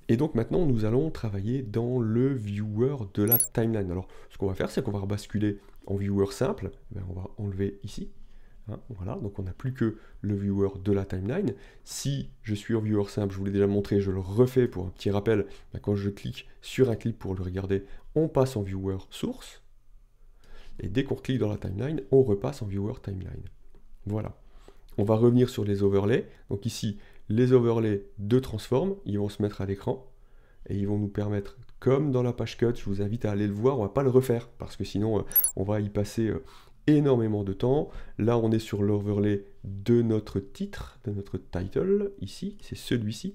Et donc maintenant, nous allons travailler dans le viewer de la timeline. Alors, ce qu'on va faire, c'est qu'on va rebasculer en viewer simple. On va enlever ici. Hein, voilà, donc on n'a plus que le viewer de la timeline. Si je suis en viewer simple, je vous l'ai déjà montré, je le refais pour un petit rappel. Quand je clique sur un clip pour le regarder, on passe en viewer source. Et dès qu'on clique dans la timeline, on repasse en viewer timeline. Voilà. On va revenir sur les overlays. Donc ici, les overlays de transform, ils vont se mettre à l'écran et ils vont nous permettre, comme dans la page cut, je vous invite à aller le voir, on ne va pas le refaire parce que sinon on va y passer énormément de temps. Là, on est sur l'overlay de notre titre, de notre title, ici, c'est celui-ci.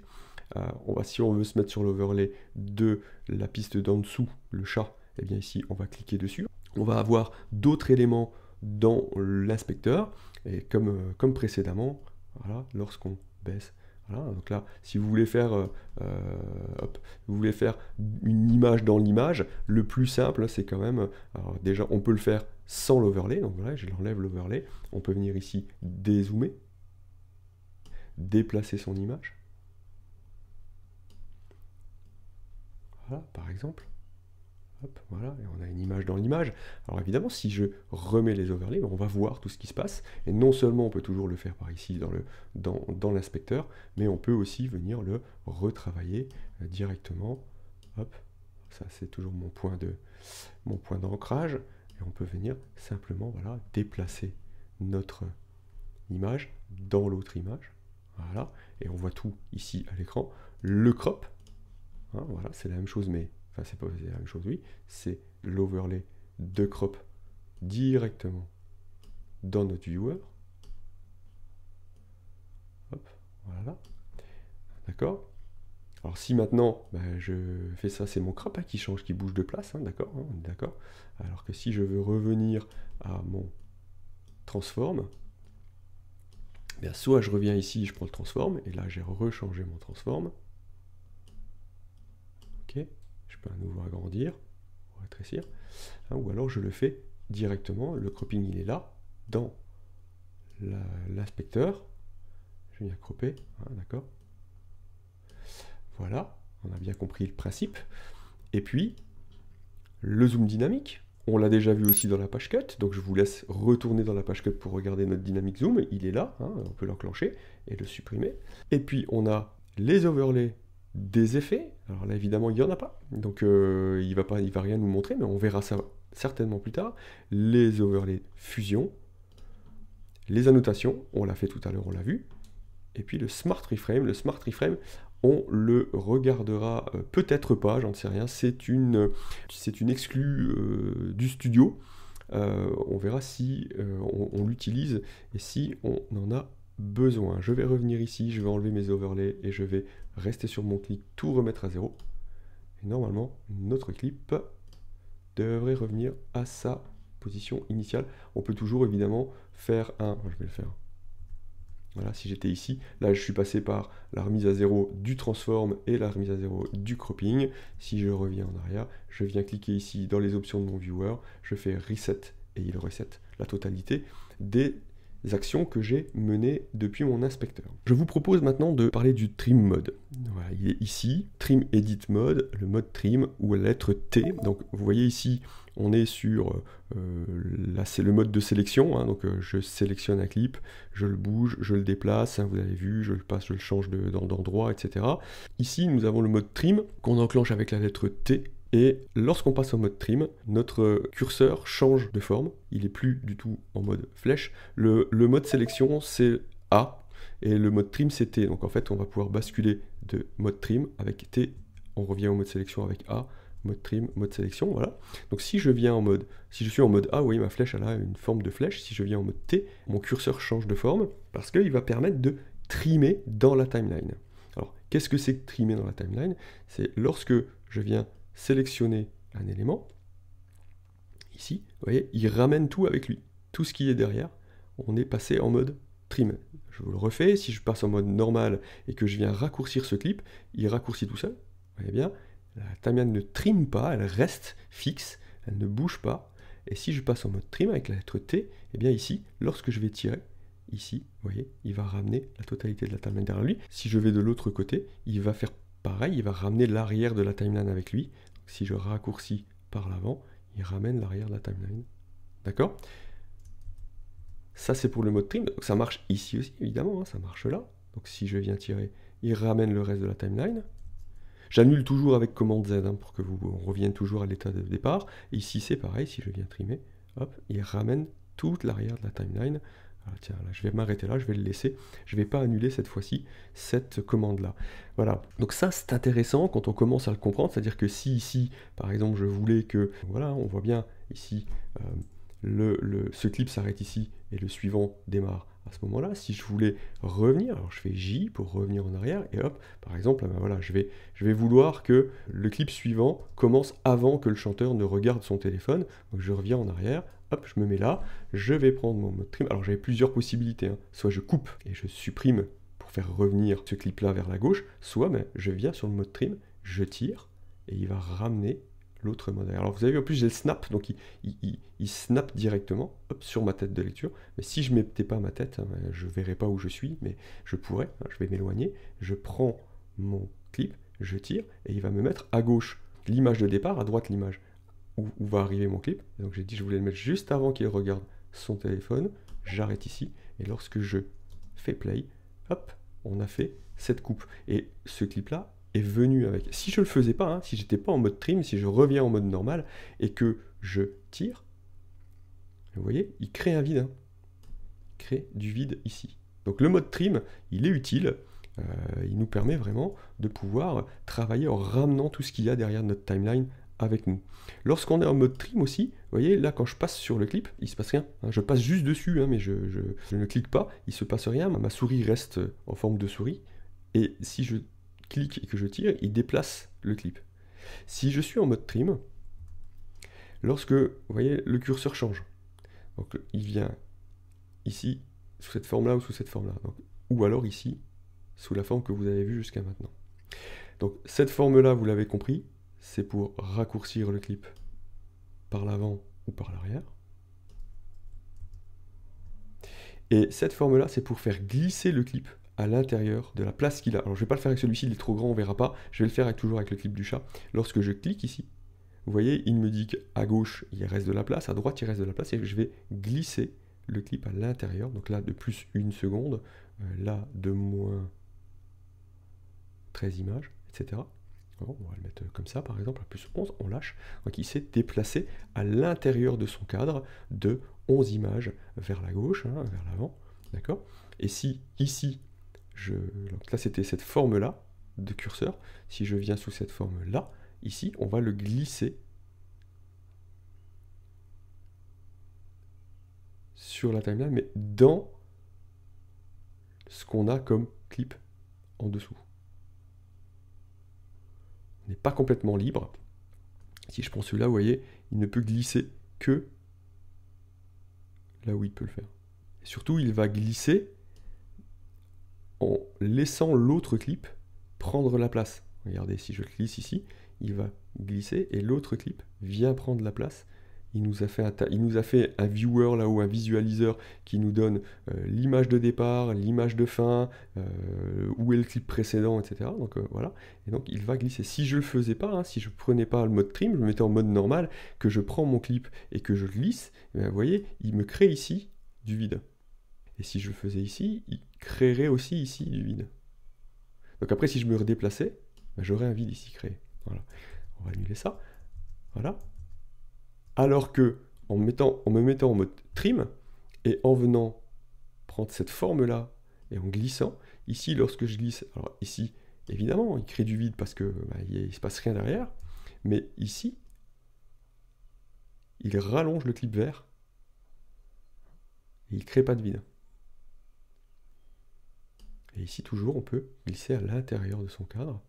Si on veut se mettre sur l'overlay de la piste d'en dessous, le chat, et bien ici, on va cliquer dessus. On va avoir d'autres éléments dans l'inspecteur, et comme précédemment, voilà, lorsqu'on baisse, voilà, donc là, si vous voulez faire, vous voulez faire une image dans l'image, le plus simple, c'est quand même, alors déjà, on peut le faire sans l'overlay, donc voilà, je l'enlève l'overlay, on peut venir ici dézoomer, déplacer son image, voilà, par exemple. Hop, voilà, et on a une image dans l'image. Alors évidemment, si je remets les overlays, on va voir tout ce qui se passe. Et non seulement on peut toujours le faire par ici dans l'inspecteur, mais on peut aussi venir le retravailler directement. Hop, ça c'est toujours mon point d'ancrage. Et on peut venir simplement voilà, déplacer notre image dans l'autre image. Voilà, et on voit tout ici à l'écran. Le crop, hein, voilà, c'est la même chose, mais enfin c'est pas la même chose, oui, c'est l'overlay de crop directement dans notre viewer. Hop, voilà. D'accord. Alors si maintenant je fais ça, c'est mon crop qui change, qui bouge de place, hein, d'accord, hein, on est d'accord. Alors que si je veux revenir à mon transform, soit je reviens ici, je prends le transform, et là j'ai rechangé mon transform. Ok. Je peux à nouveau agrandir, rétrécir, hein, ou alors je le fais directement, le cropping il est là, dans l'inspecteur, je viens cropper, hein, d'accord. Voilà, on a bien compris le principe. Et puis, le zoom dynamique, on l'a déjà vu aussi dans la page cut, donc je vous laisse retourner dans la page cut pour regarder notre dynamic zoom, il est là, hein, on peut l'enclencher et le supprimer. Et puis on a les overlays des effets, alors là évidemment il n'y en a pas, donc il va rien nous montrer, mais on verra ça certainement plus tard. Les overlays fusion, les annotations, on l'a fait tout à l'heure, on l'a vu, et puis le smart reframe, on le regardera peut-être pas, j'en sais rien, c'est une exclue du studio, on verra si on l'utilise et si on en a besoin. Je vais revenir ici, je vais enlever mes overlays et je vais rester sur mon clip, tout remettre à zéro. Et normalement, notre clip devrait revenir à sa position initiale. On peut toujours évidemment faire je vais le faire. Voilà, si j'étais ici, là je suis passé par la remise à zéro du transform et la remise à zéro du cropping. Si je reviens en arrière, je viens cliquer ici dans les options de mon viewer, je fais reset et il reset la totalité des actions que j'ai menées depuis mon inspecteur. Je vous propose maintenant de parler du trim mode. Voilà, il est ici, trim edit mode, le mode trim ou la lettre T. Donc vous voyez ici, on est sur, là c'est le mode de sélection, hein, donc je sélectionne un clip, je le bouge, je le déplace, hein, vous avez vu, je le passe, je le change d'endroit, etc. Ici nous avons le mode trim qu'on enclenche avec la lettre T. Et lorsqu'on passe en mode trim, notre curseur change de forme, il n'est plus du tout en mode flèche. Le mode sélection c'est A et le mode trim c'est T. Donc en fait on va pouvoir basculer de mode trim avec T, on revient au mode sélection avec A, mode trim, mode sélection, voilà. Donc si je suis en mode A, vous voyez ma flèche elle a une forme de flèche. Si je viens en mode T, mon curseur change de forme parce qu'il va permettre de trimer dans la timeline. Alors qu'est-ce que c'est que trimer dans la timeline? C'est lorsque je viens sélectionner un élément, ici, vous voyez, il ramène tout avec lui. Tout ce qui est derrière, on est passé en mode trim. Je vous le refais, si je passe en mode normal et que je viens raccourcir ce clip, il raccourcit tout seul. Vous voyez bien, la timeline ne trime pas, elle reste fixe, elle ne bouge pas. Et si je passe en mode trim avec la lettre T, eh bien ici, lorsque je vais tirer, ici, vous voyez, il va ramener la totalité de la timeline derrière lui. Si je vais de l'autre côté, il va faire pareil, il va ramener l'arrière de la timeline avec lui. Donc, si je raccourcis par l'avant, il ramène l'arrière de la timeline. D'accord? Ça, c'est pour le mode trim. Donc, ça marche ici aussi, évidemment, hein, ça marche là. Donc, si je viens tirer, il ramène le reste de la timeline. J'annule toujours avec commande Z hein, pour que vous revienne toujours à l'état de départ. Et ici, c'est pareil, si je viens trimer, hop, il ramène toute l'arrière de la timeline. Ah, tiens, là, je vais m'arrêter là, je vais le laisser. Je ne vais pas annuler cette fois-ci cette commande-là. Voilà. Donc ça, c'est intéressant quand on commence à le comprendre. C'est-à-dire que si ici, par exemple, je voulais que... Voilà, on voit bien ici, ce clip s'arrête ici et le suivant démarre à ce moment-là. Si je voulais revenir, alors je fais J pour revenir en arrière et hop, par exemple, ben voilà, je vais vouloir que le clip suivant commence avant que le chanteur ne regarde son téléphone. Donc je reviens en arrière, hop, je me mets là, je vais prendre mon mode trim. Alors j'avais plusieurs possibilités, hein. Soit je coupe et je supprime pour faire revenir ce clip-là vers la gauche, soit ben, je viens sur le mode trim, je tire et il va ramener l'autre mode. Alors vous avez vu, en plus j'ai le snap, donc il snap directement hop, sur ma tête de lecture. Mais si je ne mettais pas ma tête, hein, je ne verrais pas où je suis, mais je pourrais, hein, je vais m'éloigner, je prends mon clip, je tire, et il va me mettre à gauche l'image de départ, à droite l'image où va arriver mon clip. Et donc j'ai dit je voulais le mettre juste avant qu'il regarde son téléphone, j'arrête ici, et lorsque je fais play, hop, on a fait cette coupe. Et ce clip-là est venu avec. Si je le faisais pas, hein, si j'étais pas en mode trim, si je reviens en mode normal et que je tire, vous voyez, il crée un vide. Hein. Il crée du vide ici. Donc le mode trim, il est utile. Il nous permet vraiment de pouvoir travailler en ramenant tout ce qu'il y a derrière notre timeline avec nous. Lorsqu'on est en mode trim aussi, vous voyez, là quand je passe sur le clip, il ne se passe rien. Hein, je passe juste dessus, hein, mais je ne clique pas, il ne se passe rien, ma souris reste en forme de souris. Et si je clique et que je tire, il déplace le clip. Si je suis en mode trim, lorsque, vous voyez, le curseur change, donc il vient ici, sous cette forme-là ou sous cette forme-là, ou alors ici, sous la forme que vous avez vue jusqu'à maintenant. Donc cette forme-là, vous l'avez compris, c'est pour raccourcir le clip par l'avant ou par l'arrière. Et cette forme-là, c'est pour faire glisser le clip à l'intérieur de la place qu'il a. Alors je ne vais pas le faire avec celui-ci, il est trop grand, on ne verra pas. Je vais le faire toujours avec le clip du chat. Lorsque je clique ici, vous voyez, il me dit qu'à gauche, il reste de la place, à droite, il reste de la place, et je vais glisser le clip à l'intérieur. Donc là, de plus 1 seconde, là, de moins 13 images, etc. Bon, on va le mettre comme ça, par exemple, à plus 11, on lâche. Donc il s'est déplacé à l'intérieur de son cadre de 11 images vers la gauche, hein, vers l'avant. D'accord? Et si ici, donc là c'était cette forme-là de curseur, si je viens sous cette forme-là, ici, on va le glisser sur la timeline, mais dans ce qu'on a comme clip en dessous. On n'est pas complètement libre. Si je prends celui-là, vous voyez, il ne peut glisser que là où il peut le faire. Et surtout, il va glisser en laissant l'autre clip prendre la place. Regardez, si je glisse ici, il va glisser et l'autre clip vient prendre la place. Il nous a fait un viewer là-haut, un visualiseur qui nous donne l'image de départ, l'image de fin, où est le clip précédent, etc. Donc voilà, et donc il va glisser. Si je ne le faisais pas, hein, si je ne prenais pas le mode trim, je me mettais en mode normal, que je prends mon clip et que je glisse, bien, vous voyez, il me crée ici du vide. Et si je le faisais ici, il créerait aussi ici du vide. Donc après, si je me redéplaçais, ben, j'aurais un vide ici créé. Voilà. On va annuler ça. Voilà. Alors que, en me mettant en mode trim, et en venant prendre cette forme-là, et en glissant, ici, lorsque je glisse, alors ici, évidemment, il crée du vide parce que il ne se passe rien derrière, mais ici, il rallonge le clip vert, et il ne crée pas de vide. Et ici, toujours, on peut glisser à l'intérieur de son cadre.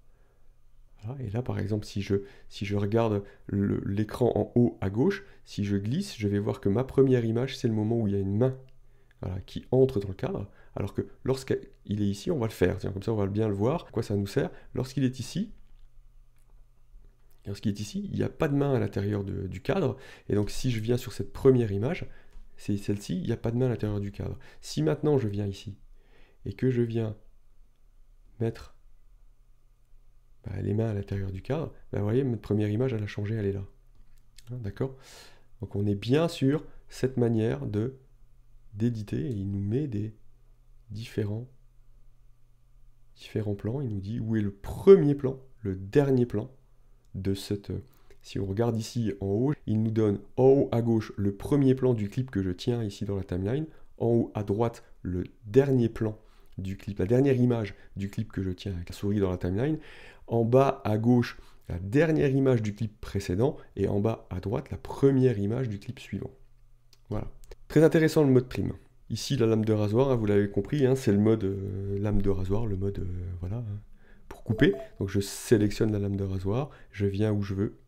Voilà. Et là, par exemple, si je regarde l'écran en haut à gauche, si je glisse, je vais voir que ma première image, c'est le moment où il y a une main, voilà, qui entre dans le cadre, alors que lorsqu'il est ici, on va le faire. Tiens, comme ça, on va bien le voir. À quoi ça nous sert? Lorsqu'il est ici, il n'y a pas de main à l'intérieur du cadre. Et donc, si je viens sur cette première image, c'est celle-ci, il n'y a pas de main à l'intérieur du cadre. Si maintenant, je viens ici, et que je viens mettre les mains à l'intérieur du cadre, vous voyez, notre première image, elle a changé, elle est là. Hein, d'accord? Donc on est bien sur cette manière d'éditer, et il nous met des différents plans. Il nous dit où est le premier plan, le dernier plan de cette... Si on regarde ici en haut, il nous donne en haut à gauche le premier plan du clip que je tiens ici dans la timeline, en haut à droite le dernier plan du clip, la dernière image du clip que je tiens avec la souris dans la timeline, en bas à gauche la dernière image du clip précédent, et en bas à droite la première image du clip suivant. Voilà. Très intéressant le mode trim. Ici la lame de rasoir, hein, vous l'avez compris, hein, c'est le mode lame de rasoir, le mode voilà, hein, pour couper. Donc je sélectionne la lame de rasoir, je viens où je veux,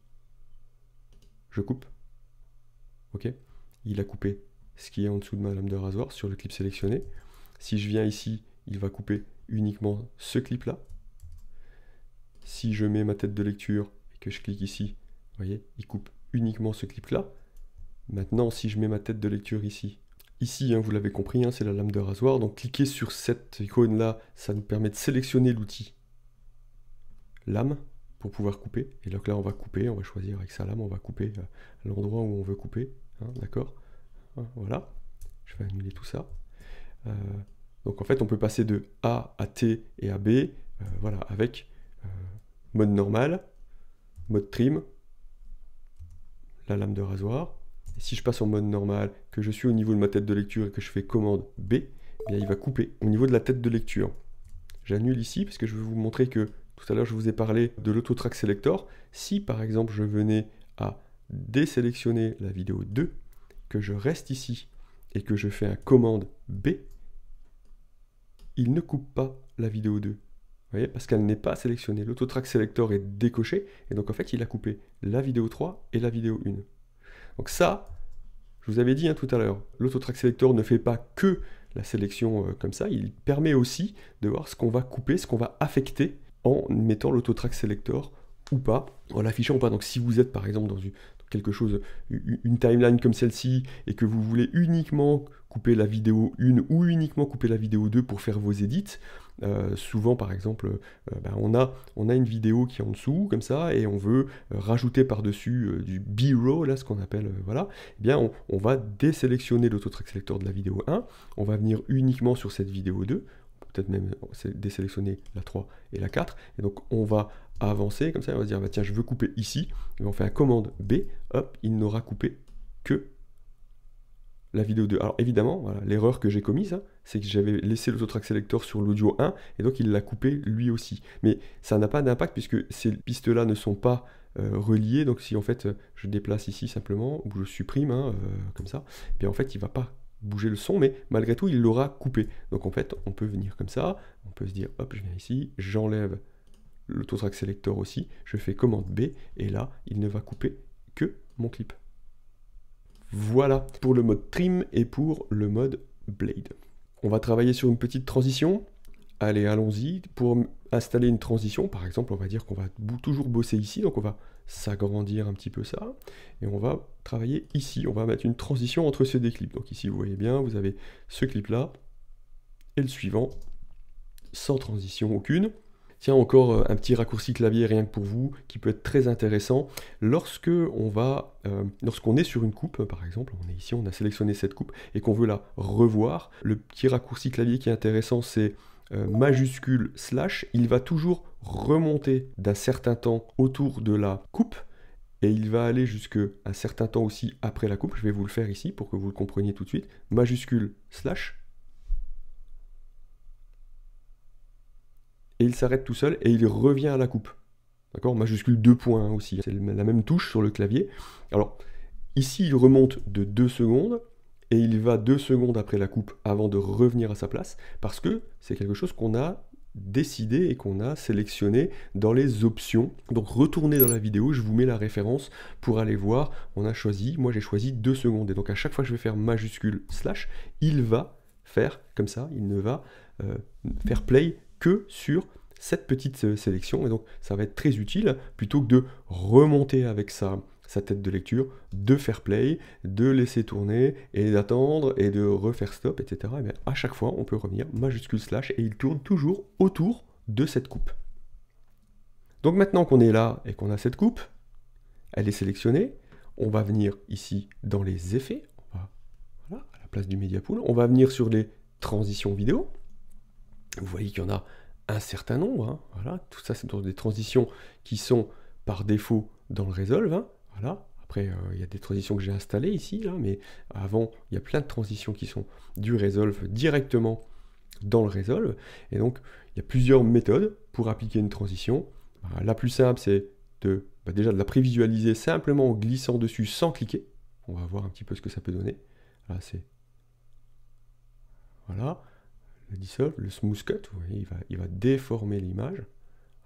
je coupe. Ok, il a coupé ce qui est en dessous de ma lame de rasoir sur le clip sélectionné. Si je viens ici, il va couper uniquement ce clip-là. Si je mets ma tête de lecture et que je clique ici, vous voyez, il coupe uniquement ce clip-là. Maintenant, si je mets ma tête de lecture ici, hein, vous l'avez compris, hein, c'est la lame de rasoir. Donc cliquer sur cette icône-là, ça nous permet de sélectionner l'outil lame pour pouvoir couper. Et donc là, on va couper, on va choisir avec sa lame, on va couper à l'endroit où on veut couper. Hein, d'accord, hein, voilà. Je vais annuler tout ça. Donc en fait, on peut passer de A à T et à B, voilà, avec mode normal, mode trim, la lame de rasoir. Et si je passe en mode normal, que je suis au niveau de ma tête de lecture et que je fais commande B, eh bien il va couper au niveau de la tête de lecture. J'annule ici parce que je vais vous montrer que tout à l'heure je vous ai parlé de l'auto-track selector. Si par exemple je venais à désélectionner la vidéo 2, que je reste ici et que je fais un commande B, il ne coupe pas la vidéo 2. Vous voyez, parce qu'elle n'est pas sélectionnée. L'auto-track selector est décoché et donc en fait il a coupé la vidéo 3 et la vidéo 1. Donc ça, je vous avais dit hein, tout à l'heure, l'auto-track selector ne fait pas que la sélection comme ça, il permet aussi de voir ce qu'on va couper, ce qu'on va affecter en mettant l'auto-track selector ou pas, en l'affichant ou pas. Donc si vous êtes par exemple dans quelque chose, une timeline comme celle-ci, et que vous voulez uniquement couper la vidéo 1 ou uniquement couper la vidéo 2 pour faire vos edits, souvent par exemple on a une vidéo qui est en dessous comme ça et on veut rajouter par-dessus du B-roll, là ce qu'on appelle voilà, eh bien on va désélectionner l'auto-track selector de la vidéo 1, on va venir uniquement sur cette vidéo 2, peut-être même désélectionner la 3 et la 4, et donc on va avancer comme ça, on va se dire bah, tiens je veux couper ici, et on fait un commande B, hop, il n'aura coupé que la vidéo 2. Alors évidemment, voilà, l'erreur que j'ai commise, hein, c'est que j'avais laissé l'auto-track selector sur l'audio 1, et donc il l'a coupé lui aussi. Mais ça n'a pas d'impact puisque ces pistes-là ne sont pas reliées, donc si en fait je déplace ici simplement, ou je supprime, hein, comme ça, et bien en fait il ne va pas bouger le son, mais malgré tout il l'aura coupé. Donc en fait on peut venir comme ça, on peut se dire hop je viens ici, j'enlève l'auto-track selector aussi, je fais commande B, et là il ne va couper que mon clip. Voilà pour le mode trim et pour le mode blade. On va travailler sur une petite transition. Allez, allons-y. Pour installer une transition, par exemple, on va dire qu'on va toujours bosser ici, donc on va s'agrandir un petit peu ça, et on va travailler ici. On va mettre une transition entre ces deux clips. Donc ici, vous voyez bien, vous avez ce clip-là et le suivant, sans transition aucune. Tiens, encore un petit raccourci clavier rien que pour vous, qui peut être très intéressant. Lorsqu'on est sur une coupe, par exemple, on est ici, on a sélectionné cette coupe, et qu'on veut la revoir, le petit raccourci clavier qui est intéressant, c'est majuscule /, il va toujours remonter d'un certain temps autour de la coupe, et il va aller jusqu'à un certain temps aussi après la coupe. Je vais vous le faire ici pour que vous le compreniez tout de suite. Majuscule /, et il s'arrête tout seul et il revient à la coupe. D'accord, majuscule 2 points aussi, c'est la même touche sur le clavier. Alors, ici il remonte de 2 secondes, et il va 2 secondes après la coupe avant de revenir à sa place, parce que c'est quelque chose qu'on a décidé et qu'on a sélectionné dans les options. Donc retournez dans la vidéo, je vous mets la référence pour aller voir. On a choisi, moi j'ai choisi 2 secondes, et donc à chaque fois que je vais faire majuscule /, il va faire comme ça, il ne va faire play que sur cette petite sélection, et donc ça va être très utile, plutôt que de remonter avec sa tête de lecture, de faire play, de laisser tourner, et d'attendre, et de refaire stop, etc. Et bien à chaque fois, on peut revenir, majuscule /, et il tourne toujours autour de cette coupe. Donc maintenant qu'on est là et qu'on a cette coupe, elle est sélectionnée, on va venir ici dans les effets, voilà, à la place du Media Pool, on va venir sur les transitions vidéo. Vous voyez qu'il y en a un certain nombre, hein, voilà, tout ça c'est des transitions qui sont par défaut dans le Resolve, hein, voilà. Après, il y a des transitions que j'ai installées ici, là, mais avant, il y a plein de transitions qui sont du Resolve directement dans le Resolve. Et donc, il y a plusieurs méthodes pour appliquer une transition. La plus simple, c'est déjà de la prévisualiser simplement en glissant dessus sans cliquer. On va voir un petit peu ce que ça peut donner. Là, c'est... Voilà. Le dissolve, le smooth cut, vous voyez, il va déformer l'image.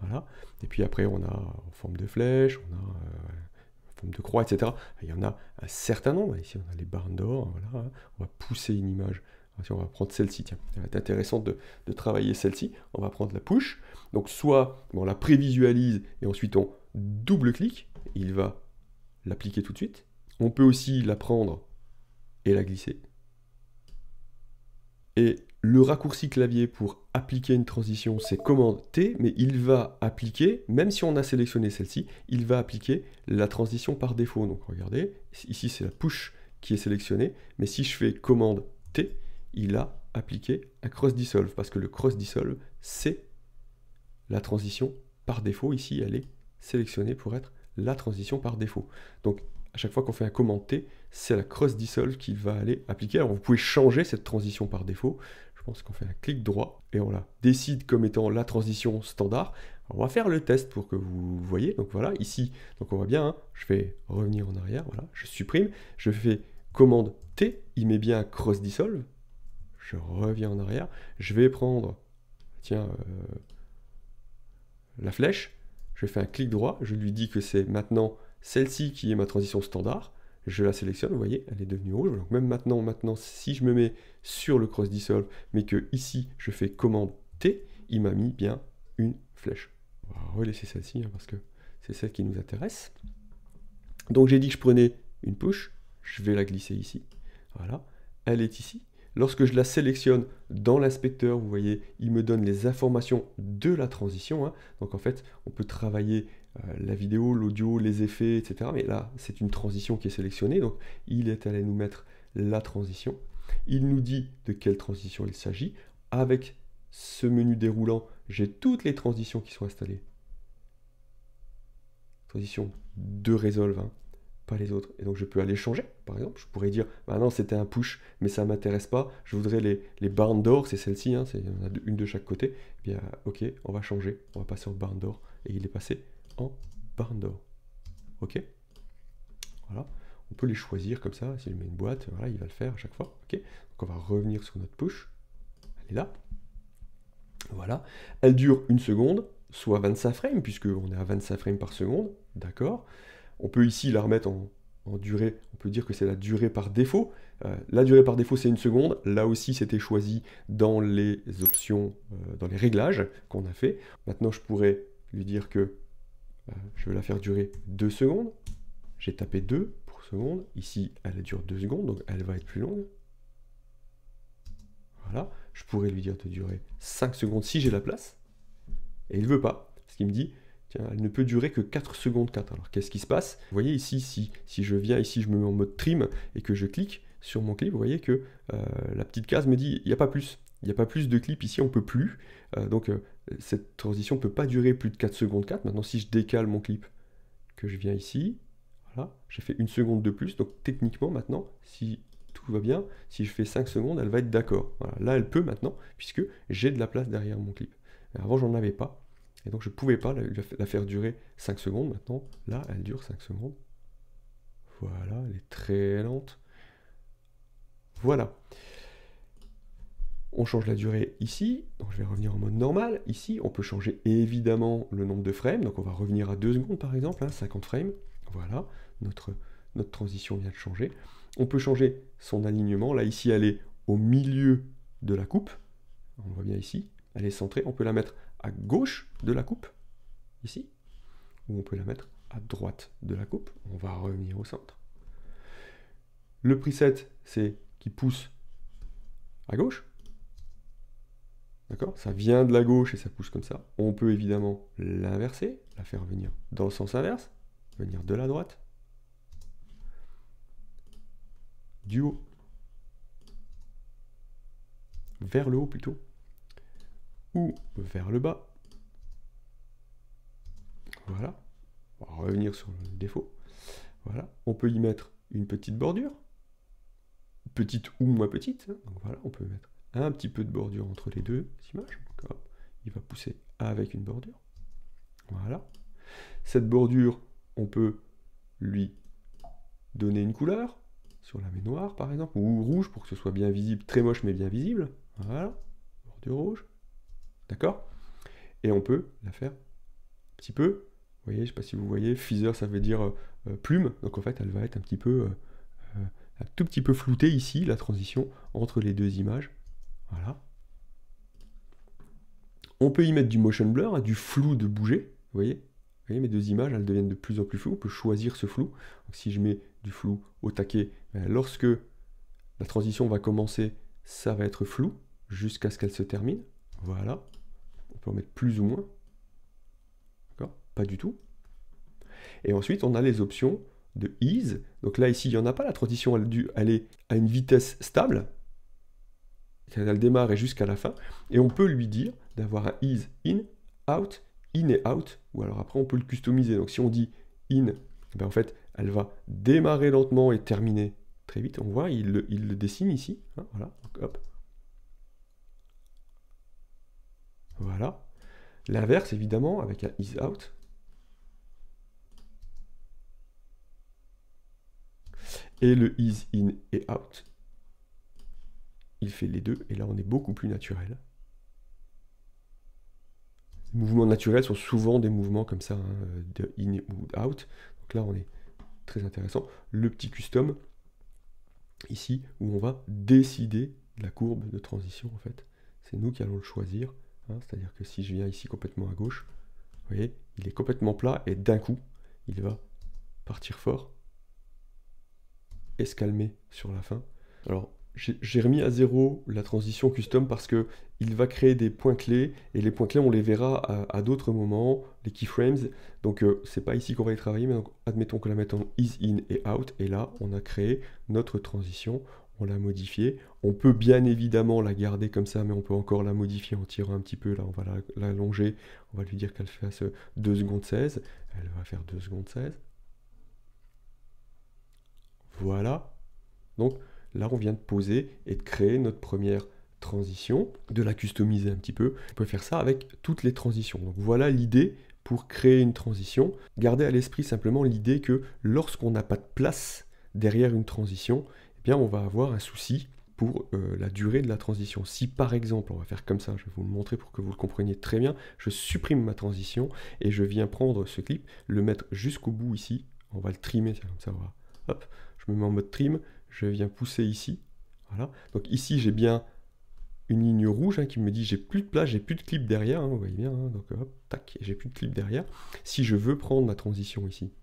Voilà. Et puis après, on a en forme de flèche, on a en forme de croix, etc. Il y en a un certain nombre. Ici, on a les barres d'or. Voilà. On va pousser une image. On va prendre celle-ci, tiens, ça va être intéressant de travailler celle-ci. On va prendre la push. Donc soit on la prévisualise et ensuite on double-clique, il va l'appliquer tout de suite. On peut aussi la prendre et la glisser. Et le raccourci clavier pour appliquer une transition, c'est commande T, mais il va appliquer, même si on a sélectionné celle-ci, il va appliquer la transition par défaut. Donc regardez, ici c'est la push qui est sélectionnée, mais si je fais commande T, il a appliqué un cross dissolve, parce que le cross dissolve, c'est la transition par défaut. Ici, elle est sélectionnée pour être la transition par défaut. Donc, à chaque fois qu'on fait un commande T, c'est la cross dissolve qui va aller appliquer. Alors, vous pouvez changer cette transition par défaut. Je pense qu'on fait un clic droit et on la décide comme étant la transition standard. Alors, on va faire le test pour que vous voyez. Donc voilà, ici, donc on voit bien, hein, je vais revenir en arrière, voilà, je supprime, je fais commande T, il met bien cross dissolve. Je reviens en arrière, je vais prendre, tiens, la flèche, je fais un clic droit, je lui dis que c'est maintenant celle-ci qui est ma transition standard, je la sélectionne, vous voyez, elle est devenue rouge, donc même maintenant, si je me mets sur le cross dissolve, mais que ici je fais commande T, il m'a mis bien une flèche. On va relaisser celle-ci, hein, parce que c'est celle qui nous intéresse. Donc j'ai dit que je prenais une push, je vais la glisser ici, voilà, elle est ici. Lorsque je la sélectionne dans l'inspecteur, vous voyez, il me donne les informations de la transition, hein. Donc en fait, on peut travailler la vidéo, l'audio, les effets, etc. Mais là, c'est une transition qui est sélectionnée, donc il est allé nous mettre la transition. Il nous dit de quelle transition il s'agit. Avec ce menu déroulant, j'ai toutes les transitions qui sont installées. Transition de Resolve, hein, pas les autres. Et donc je peux aller changer, par exemple. Je pourrais dire, bah non, c'était un push, mais ça ne m'intéresse pas. Je voudrais les barres d'or, c'est celle-ci, hein, on a une de chaque côté. Eh bien, ok, on va changer. On va passer en barre d'or. Et il est passé en barre d'or. Ok. Voilà. On peut les choisir comme ça. Si je mets une boîte, voilà, il va le faire à chaque fois. Ok. Donc on va revenir sur notre push. Elle est là. Voilà. Elle dure 1 seconde, soit 25 frames, puisqu'on est à 25 frames par seconde. D'accord. On peut ici la remettre en durée, on peut dire que c'est la durée par défaut. La durée par défaut, c'est 1 seconde. Là aussi, c'était choisi dans les options, dans les réglages qu'on a fait. Maintenant, je pourrais lui dire que je vais la faire durer 2 secondes. J'ai tapé 2 pour seconde. Ici, elle dure 2 secondes, donc elle va être plus longue. Voilà. Je pourrais lui dire de durer 5 secondes si j'ai la place. Et il ne veut pas, parce qu'il me dit... Tiens, elle ne peut durer que 4 secondes 4. Alors qu'est-ce qui se passe? Vous voyez ici, si je viens ici, je me mets en mode trim et que je clique sur mon clip, vous voyez que la petite case me dit il n'y a pas plus. Il n'y a pas plus de clips ici, on ne peut plus. Donc cette transition ne peut pas durer plus de 4 secondes 4. Maintenant, si je décale mon clip, que je viens ici, voilà, j'ai fait 1 seconde de plus. Donc techniquement, maintenant, si tout va bien, si je fais 5 secondes, elle va être d'accord. Voilà, là, elle peut maintenant, puisque j'ai de la place derrière mon clip. Avant, j'en avais pas. Et donc je ne pouvais pas la faire durer 5 secondes. Maintenant, là, elle dure 5 secondes. Voilà, elle est très lente. Voilà. On change la durée ici. Donc je vais revenir en mode normal. Ici, on peut changer évidemment le nombre de frames. Donc on va revenir à 2 secondes par exemple, hein, 50 frames. Voilà, notre transition vient de changer. On peut changer son alignement. Là, ici, elle est au milieu de la coupe. On voit bien ici. Elle est centrée. On peut la mettre à gauche de la coupe, ici, ou on peut la mettre à droite de la coupe. On va revenir au centre. Le preset, c'est qui pousse à gauche. D'accord? Ça vient de la gauche et ça pousse comme ça. On peut évidemment l'inverser, la faire venir dans le sens inverse, venir de la droite, du haut, vers le haut plutôt, ou vers le bas. Voilà. On va revenir sur le défaut. Voilà. On peut y mettre une petite bordure, petite ou moins petite. Donc voilà, on peut mettre un petit peu de bordure entre les deux images. Donc, hop, il va pousser avec une bordure. Voilà. Cette bordure, on peut lui donner une couleur, sur la main noire par exemple, ou rouge pour que ce soit bien visible, très moche mais bien visible. Voilà, bordure rouge. D'accord? Et on peut la faire un petit peu, vous voyez, je ne sais pas si vous voyez, feather ça veut dire plume, donc en fait elle va être un petit peu, un tout petit peu floutée ici, la transition entre les deux images. Voilà. On peut y mettre du motion blur, hein, du flou de bouger, vous voyez? Vous voyez, mes deux images, elles deviennent de plus en plus floues. On peut choisir ce flou. Donc, si je mets du flou au taquet, lorsque la transition va commencer, ça va être flou jusqu'à ce qu'elle se termine. Voilà. On peut en mettre plus ou moins. D'accord? Pas du tout. Et ensuite, on a les options de ease. Donc là, ici, il n'y en a pas. La transition, elle est à une vitesse stable. Elle démarre et jusqu'à la fin. Et on peut lui dire d'avoir un ease in, out, in et out, ou alors après on peut le customiser. Donc si on dit in, ben en fait elle va démarrer lentement et terminer très vite. On voit, il le dessine ici. Hein, voilà, donc, hop. Voilà. L'inverse évidemment avec un is out. Et le is in et out. Il fait les deux et là on est beaucoup plus naturel. Les mouvements naturels sont souvent des mouvements comme ça, hein, de in ou out. Donc là, on est très intéressant. Le petit custom, ici, où on va décider de la courbe de transition, en fait. C'est nous qui allons le choisir. Hein, c'est-à-dire que si je viens ici complètement à gauche, vous voyez, il est complètement plat et d'un coup, il va partir fort et se calmer sur la fin. Alors, j'ai remis à 0 la transition custom parce que il va créer des points clés et les points clés on les verra à d'autres moments, les keyframes. Donc c'est pas ici qu'on va y travailler, mais donc, admettons qu'on la mette en is in et out et là on a créé notre transition, on l'a modifiée. On peut bien évidemment la garder comme ça, mais on peut encore la modifier en tirant un petit peu. Là on va l'allonger, on va lui dire qu'elle fasse 2 secondes 16, elle va faire 2 secondes 16. Voilà. Donc là, on vient de poser et de créer notre première transition, de la customiser un petit peu. On peut faire ça avec toutes les transitions. Donc voilà l'idée pour créer une transition. Gardez à l'esprit simplement l'idée que lorsqu'on n'a pas de place derrière une transition, eh bien on va avoir un souci pour la durée de la transition. Si par exemple, on va faire comme ça, je vais vous le montrer pour que vous le compreniez très bien, je supprime ma transition et je viens prendre ce clip, le mettre jusqu'au bout ici, on va le trimer, comme ça, voilà. Hop, je me mets en mode trim, je viens pousser ici, voilà. Donc ici j'ai bien une ligne rouge hein, qui me dit j'ai plus de place, j'ai plus de clip derrière, hein, vous voyez bien, hein, donc hop, tac, j'ai plus de clip derrière. Si je veux prendre ma transition ici,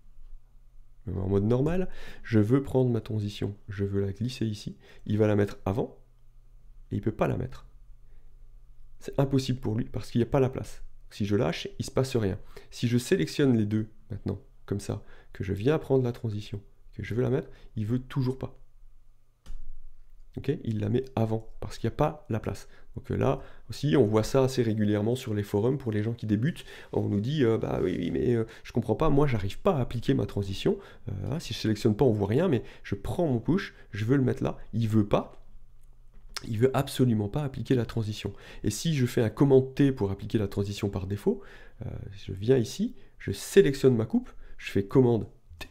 en mode normal, je veux prendre ma transition, je veux la glisser ici, il va la mettre avant, et il ne peut pas la mettre. C'est impossible pour lui, parce qu'il n'y a pas la place. Si je lâche, il ne se passe rien. Si je sélectionne les deux, maintenant, comme ça, que je viens prendre la transition, que je veux la mettre, il ne veut toujours pas. Okay, il la met avant, parce qu'il n'y a pas la place. Donc là aussi, on voit ça assez régulièrement sur les forums pour les gens qui débutent. On nous dit, bah oui, mais je comprends pas, moi j'arrive pas à appliquer ma transition. Si je sélectionne pas, on voit rien, mais je prends mon push, je veux le mettre là, il veut pas. Il veut absolument pas appliquer la transition. Et si je fais un commande T pour appliquer la transition par défaut, je viens ici, je sélectionne ma coupe, je fais commande T,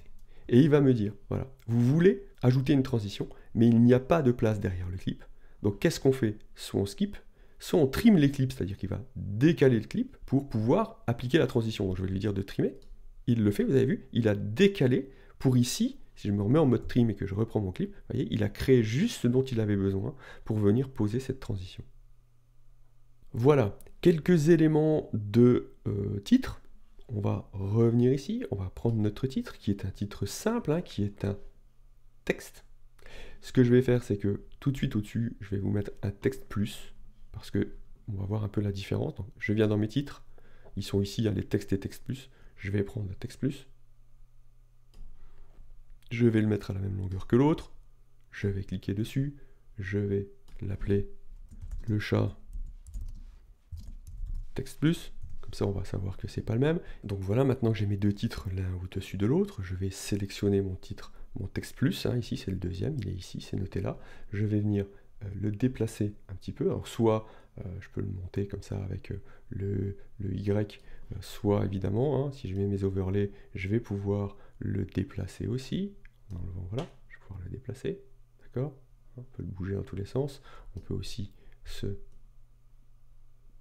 et il va me dire, voilà, vous voulez ajouter une transition, mais il n'y a pas de place derrière le clip. Donc qu'est-ce qu'on fait? Soit on skip, soit on trim les clips, c'est-à-dire qu'il va décaler le clip pour pouvoir appliquer la transition. Donc je vais lui dire de trimer. Il le fait, vous avez vu, il a décalé pour ici, si je me remets en mode trim et que je reprends mon clip, vous voyez, il a créé juste ce dont il avait besoin pour venir poser cette transition. Voilà, quelques éléments de titre. On va revenir ici, on va prendre notre titre, qui est un titre simple, hein, qui est un texte. Ce que je vais faire, c'est que tout de suite au-dessus, je vais vous mettre un texte plus, parce que on va voir un peu la différence. Donc, je viens dans mes titres, ils sont ici, il y a les textes et texte plus. Je vais prendre le texte plus. Je vais le mettre à la même longueur que l'autre. Je vais cliquer dessus. Je vais l'appeler le chat texte plus. Comme ça, on va savoir que c'est pas le même. Donc voilà, maintenant que j'ai mes deux titres l'un au-dessus de l'autre, je vais sélectionner mon titre, mon texte plus. Hein, ici, c'est le deuxième, il est ici, c'est noté là. Je vais venir le déplacer un petit peu. Alors soit je peux le monter comme ça avec le Y, soit évidemment, hein, si je mets mes overlays, je vais pouvoir le déplacer aussi. Voilà, je vais pouvoir le déplacer. D'accord? On peut le bouger dans tous les sens. On peut aussi se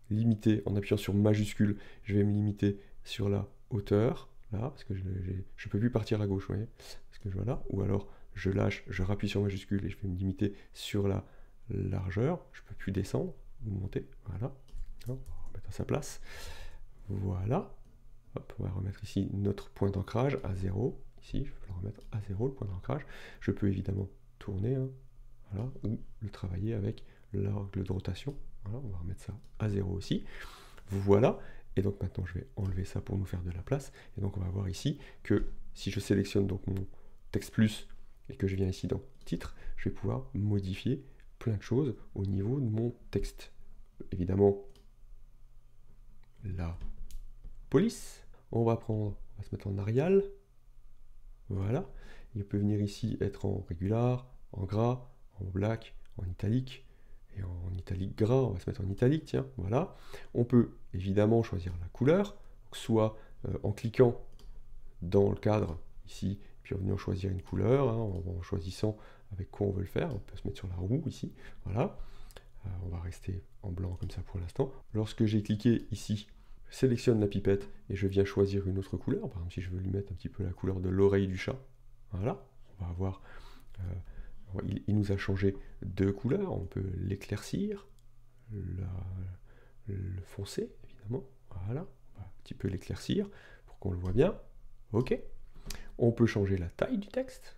limiter en appuyant sur majuscule. Je vais me limiter sur la hauteur, là, parce que je ne peux plus partir à gauche, vous voyez, parce que voilà. Ou alors je lâche, je rappuie sur majuscule et je vais me limiter sur la largeur. Je ne peux plus descendre ou monter. Voilà. On va remettre à sa place. Voilà. Hop, on va remettre ici notre point d'ancrage à 0. Ici, je peux le remettre à 0, le point d'ancrage. Je peux évidemment tourner, hein, voilà, ou le travailler avec l'angle de rotation. Voilà, on va remettre ça à 0 aussi. Voilà. Et donc maintenant, je vais enlever ça pour nous faire de la place. Et donc, on va voir ici que si je sélectionne donc mon texte plus et que je viens ici dans titre, je vais pouvoir modifier plein de choses au niveau de mon texte. Évidemment, la police. On va se mettre en Arial. Voilà. Il peut venir ici être en régular, en gras, en black, en italique. Et en italique gras, on va se mettre en italique, tiens, voilà. On peut évidemment choisir la couleur, soit en cliquant dans le cadre, ici, puis en venant choisir une couleur, hein, en choisissant avec quoi on veut le faire. On peut se mettre sur la roue, ici, voilà. On va rester en blanc comme ça pour l'instant. Lorsque j'ai cliqué ici, je sélectionne la pipette et je viens choisir une autre couleur. Par exemple, si je veux lui mettre un petit peu la couleur de l'oreille du chat, voilà, on va avoir... il nous a changé deux couleurs, on peut l'éclaircir, le foncer, évidemment, voilà, on va un petit peu l'éclaircir pour qu'on le voit bien, ok. On peut changer la taille du texte,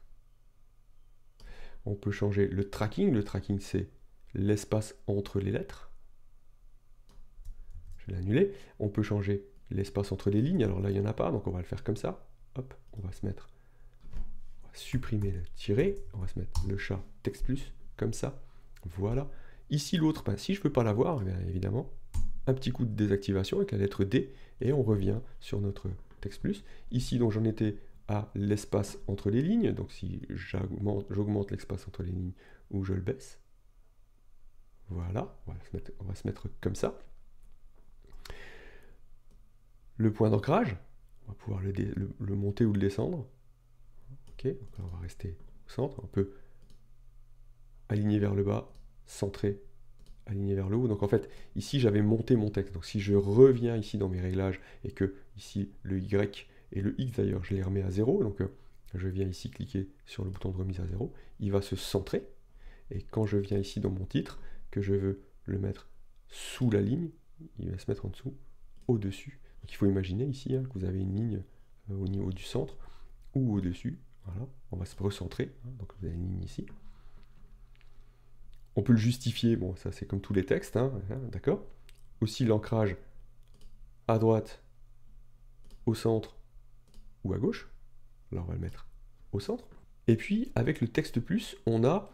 on peut changer le tracking c'est l'espace entre les lettres, je vais l'annuler, on peut changer l'espace entre les lignes, alors là il n'y en a pas, donc on va le faire comme ça, hop, on va se mettre... supprimer le tiret, on va se mettre le chat texte plus, comme ça, voilà. Ici l'autre, ben, si je ne peux pas l'avoir, bien évidemment, un petit coup de désactivation avec la lettre D, et on revient sur notre texte plus. Ici, donc j'en étais à l'espace entre les lignes, donc si j'augmente l'espace entre les lignes ou je le baisse, voilà, on va se mettre comme ça. Le point d'ancrage, on va pouvoir le monter ou le descendre. Ok, donc là on va rester au centre, on peut aligner vers le bas, centrer, aligner vers le haut. Donc en fait, ici j'avais monté mon texte. Donc si je reviens ici dans mes réglages et que ici le Y et le X d'ailleurs, je les remets à 0, donc je viens ici cliquer sur le bouton de remise à 0, il va se centrer. Et quand je viens ici dans mon titre, que je veux le mettre sous la ligne, il va se mettre en dessous, au-dessus. Donc il faut imaginer ici hein, que vous avez une ligne au niveau du centre ou au-dessus. Voilà, on va se recentrer, hein, donc vous avez une ligne ici. On peut le justifier, bon ça c'est comme tous les textes, hein, d'accord. Aussi l'ancrage à droite, au centre ou à gauche. Là on va le mettre au centre. Et puis avec le texte plus, on a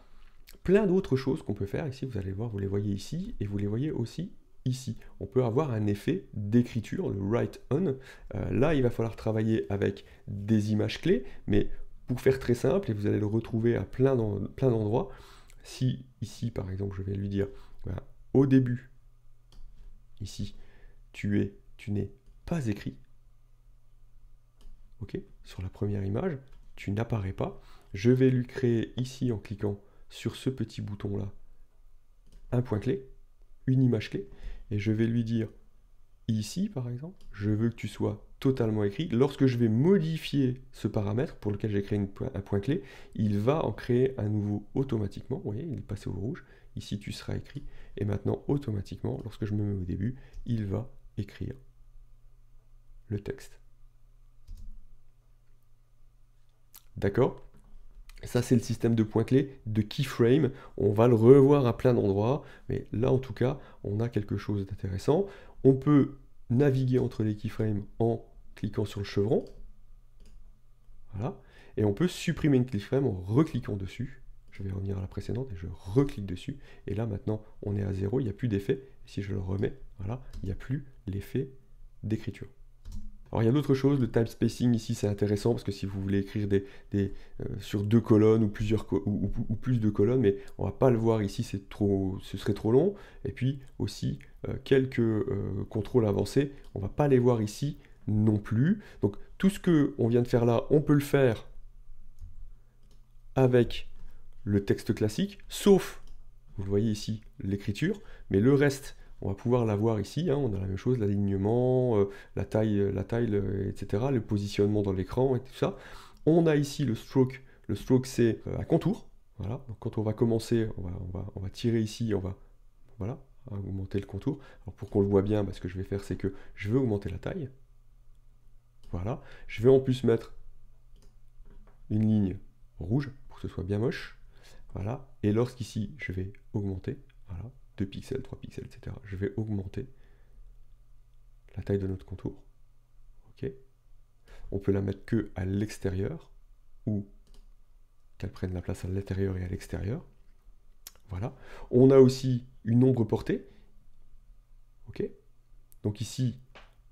plein d'autres choses qu'on peut faire. Ici vous allez voir, vous les voyez ici et vous les voyez aussi ici. On peut avoir un effet d'écriture, le write on. Là il va falloir travailler avec des images clés, mais pour faire très simple, et vous allez le retrouver à plein d'endroits, si ici par exemple je vais lui dire voilà, au début ici tu n'es pas écrit, ok, sur la première image tu n'apparais pas, je vais lui créer ici en cliquant sur ce petit bouton là un point clé, une image clé, et je vais lui dire ici par exemple je veux que tu sois totalement écrit. Lorsque je vais modifier ce paramètre pour lequel j'ai créé un point clé, il va en créer un nouveau automatiquement. Vous voyez, il est passé au rouge. Ici, tu seras écrit. Et maintenant, automatiquement, lorsque je me mets au début, il va écrire le texte. D'accord? Ça, c'est le système de points-clés de keyframe. On va le revoir à plein d'endroits, mais là, en tout cas, on a quelque chose d'intéressant. On peut naviguer entre les keyframes en cliquant sur le chevron. Voilà. Et on peut supprimer une keyframe en recliquant dessus. Je vais revenir à la précédente et je reclique dessus. Et là, maintenant, on est à 0, il n'y a plus d'effet. Si je le remets, voilà, il n'y a plus l'effet d'écriture. Alors il y a d'autres choses, le time spacing ici c'est intéressant parce que si vous voulez écrire sur 2 colonnes ou, ou plus de colonnes, mais on va pas le voir ici, ce serait trop long. Et puis aussi quelques contrôles avancés, on va pas les voir ici non plus. Donc tout ce qu'on vient de faire là, on peut le faire avec le texte classique, sauf, vous le voyez ici, l'écriture, mais le reste, on va pouvoir la voir ici, hein, on a la même chose, l'alignement, la taille, etc., le positionnement dans l'écran et tout ça. On a ici le stroke c'est un contour, voilà. Donc quand on va commencer, on va tirer ici, voilà, augmenter le contour. Alors pour qu'on le voit bien, ce que je vais faire, c'est que je vais augmenter la taille, voilà. Je vais en plus mettre une ligne rouge, pour que ce soit bien moche, voilà. Et lorsqu'ici, je vais augmenter, voilà, 2 pixels, 3 pixels, etc. Je vais augmenter la taille de notre contour. Ok. On peut la mettre que à l'extérieur ou qu'elle prenne la place à l'intérieur et à l'extérieur. Voilà. On a aussi une ombre portée. Ok. Donc ici,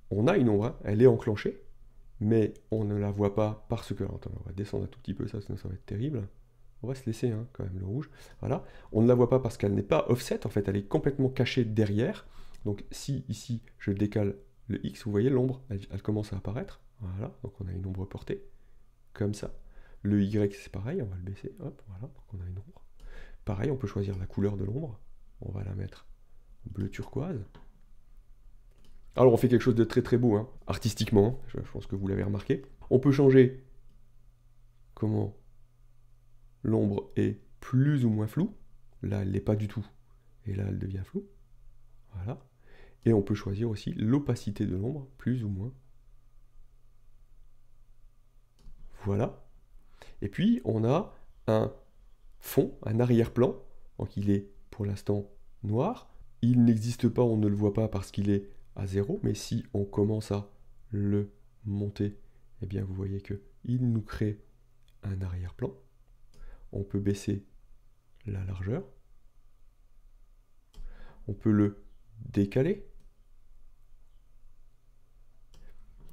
on a une ombre, hein, elle est enclenchée, mais on ne la voit pas parce que... Attends, on va descendre un tout petit peu, ça, sinon ça va être terrible. On va se laisser hein, quand même le rouge. Voilà. On ne la voit pas parce qu'elle n'est pas offset, en fait, elle est complètement cachée derrière. Donc si ici je décale le X, vous voyez l'ombre, elle commence à apparaître. Voilà, donc on a une ombre portée, comme ça. Le Y c'est pareil, on va le baisser, hop, voilà, donc on a une ombre. Pareil, on peut choisir la couleur de l'ombre. On va la mettre bleu turquoise. Alors on fait quelque chose de très très beau, hein, artistiquement, je pense que vous l'avez remarqué. On peut changer comment l'ombre est plus ou moins floue. Là, elle n'est pas du tout. Et là, elle devient floue. Voilà. Et on peut choisir aussi l'opacité de l'ombre, plus ou moins. Voilà. Et puis, on a un fond, un arrière-plan. Donc, il est pour l'instant noir. Il n'existe pas, on ne le voit pas parce qu'il est à 0. Mais si on commence à le monter, eh bien, vous voyez qu'il nous crée un arrière-plan. On peut baisser la largeur. On peut le décaler.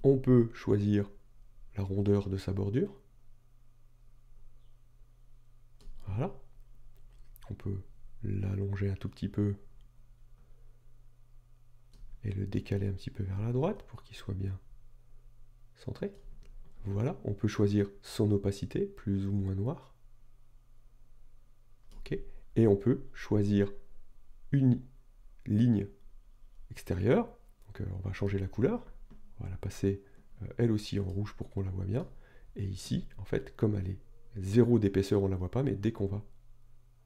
On peut choisir la rondeur de sa bordure. Voilà. On peut l'allonger un tout petit peu et le décaler un petit peu vers la droite pour qu'il soit bien centré. Voilà. On peut choisir son opacité, plus ou moins noir. Ok. Et on peut choisir une ligne extérieure. Donc on va changer la couleur. On va la passer elle aussi en rouge pour qu'on la voit bien. Et ici, en fait, comme elle est 0 d'épaisseur, on ne la voit pas, mais dès qu'on va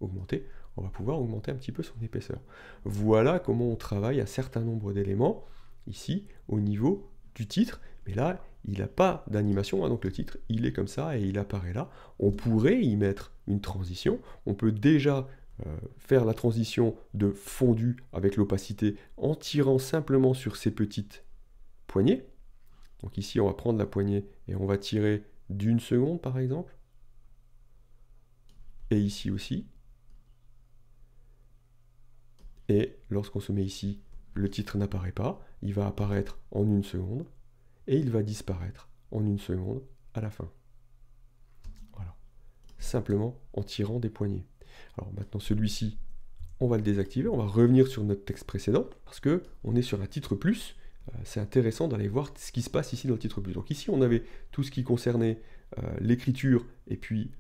augmenter, on va pouvoir augmenter un petit peu son épaisseur. Voilà comment on travaille un certain nombre d'éléments, ici, au niveau du titre. Mais là, il n'a pas d'animation, hein, donc le titre, il est comme ça et il apparaît là. On pourrait y mettre une transition. On peut déjà faire la transition de fondu avec l'opacité en tirant simplement sur ces petites poignées. Donc ici, on va prendre la poignée et on va tirer d'1 seconde, par exemple. Et ici aussi. Et lorsqu'on se met ici, le titre n'apparaît pas. Il va apparaître en 1 seconde. Et il va disparaître en 1 seconde à la fin. Voilà. Simplement en tirant des poignées. Alors maintenant, celui-ci, on va le désactiver. On va revenir sur notre texte précédent. Parce qu'on est sur un titre plus. C'est intéressant d'aller voir ce qui se passe ici dans le titre plus. Donc ici, on avait tout ce qui concernait l'écriture et puis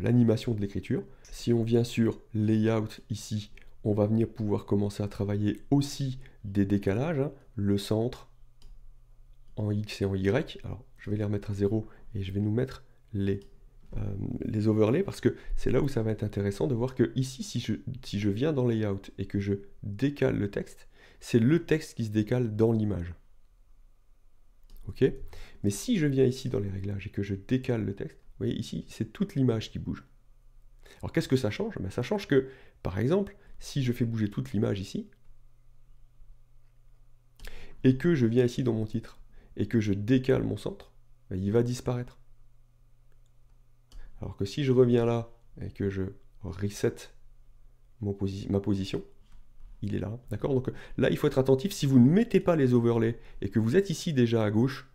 l'animation de l'écriture. Si on vient sur Layout ici, on va venir pouvoir commencer à travailler aussi des décalages, hein, le centre en X et en Y. Alors, je vais les remettre à 0 et je vais nous mettre les overlays parce que c'est là où ça va être intéressant de voir que ici, si je viens dans Layout et que je décale le texte, c'est le texte qui se décale dans l'image. Ok. Mais si je viens ici dans les réglages et que je décale le texte, Vous voyez, ici, c'est toute l'image qui bouge. Alors, qu'est-ce que ça change? Ben, ça change que, par exemple, si je fais bouger toute l'image ici, et que je viens ici dans mon titre, et que je décale mon centre, ben, il va disparaître. Alors que si je reviens là, et que je reset ma position, il est là, d'accord? Donc là, il faut être attentif, si vous ne mettez pas les overlays, et que vous êtes ici déjà à gauche,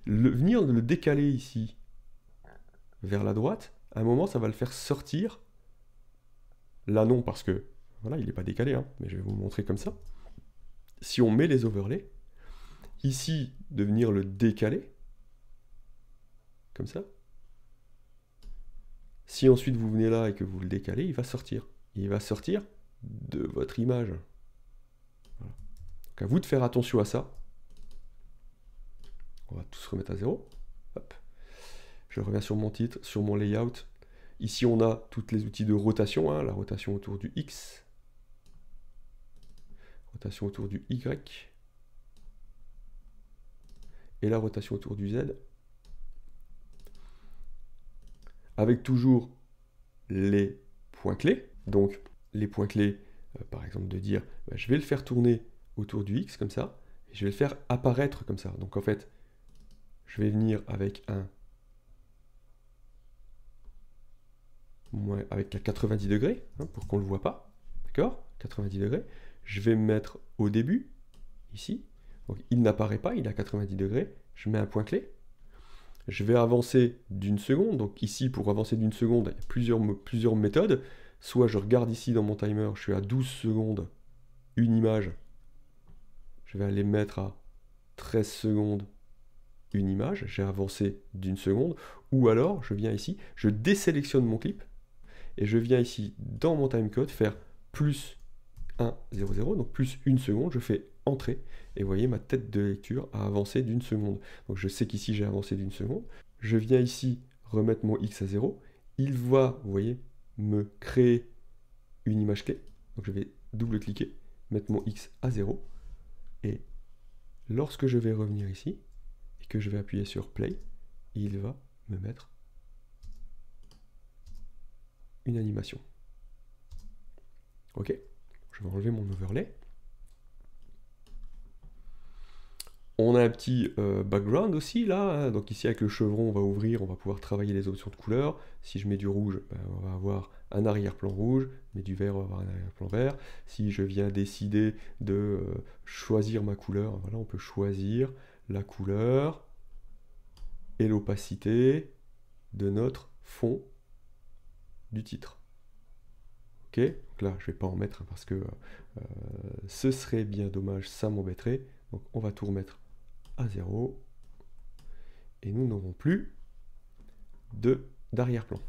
venir le décaler ici, vers la droite, à un moment, ça va le faire sortir. Là, non, parce que, voilà, il n'est pas décalé, hein, mais je vais vous montrer comme ça. Si on met les overlays, ici, de venir le décaler, comme ça. Si ensuite vous venez là et que vous le décalez, il va sortir. Il va sortir de votre image. Voilà. Donc à vous de faire attention à ça. On va tous remettre à 0. Hop. Je reviens sur mon titre, sur mon layout. Ici, on a tous les outils de rotation, hein, la rotation autour du X, rotation autour du Y, et la rotation autour du Z. Avec toujours les points clés. Donc, les points clés, par exemple, de dire, bah, je vais le faire tourner autour du X, comme ça, et je vais le faire apparaître comme ça. Donc, en fait, je vais venir avec avec un 90 degrés, hein, pour qu'on ne le voit pas, d'accord? 90 degrés. Je vais me mettre au début, ici. Donc, il n'apparaît pas, il est à 90 degrés. Je mets un point clé. Je vais avancer d'une seconde. Donc ici, pour avancer d'une seconde, il y a plusieurs méthodes. Soit je regarde ici dans mon timer, je suis à 12 secondes, une image. Je vais aller mettre à 13 secondes, une image. J'ai avancé d'une seconde. Ou alors, je viens ici, je désélectionne mon clip. Et je viens ici, dans mon timecode, faire plus 1, 0, 0. Donc plus une seconde, je fais entrer. Et vous voyez, ma tête de lecture a avancé d'une seconde. Donc je sais qu'ici, j'ai avancé d'une seconde. Je viens ici remettre mon X à 0. Il va, vous voyez, me créer une image clé. Donc je vais double-cliquer, mettre mon X à 0. Et lorsque je vais revenir ici, et que je vais appuyer sur Play, il va me mettre une animation. Ok, je vais enlever mon overlay. On a un petit background aussi là, hein. Donc ici avec le chevron on va ouvrir, on va pouvoir travailler les options de couleur. Si je mets du rouge, ben, on va avoir un arrière-plan rouge, mais du vert on va avoir un arrière-plan vert. Si je viens décider de choisir ma couleur, voilà, on peut choisir la couleur et l'opacité de notre fond du titre. Ok, donc là je vais pas en mettre, hein, parce que ce serait bien dommage, ça m'embêterait. Donc on va tout remettre à 0 et nous n'aurons plus d'arrière-plan.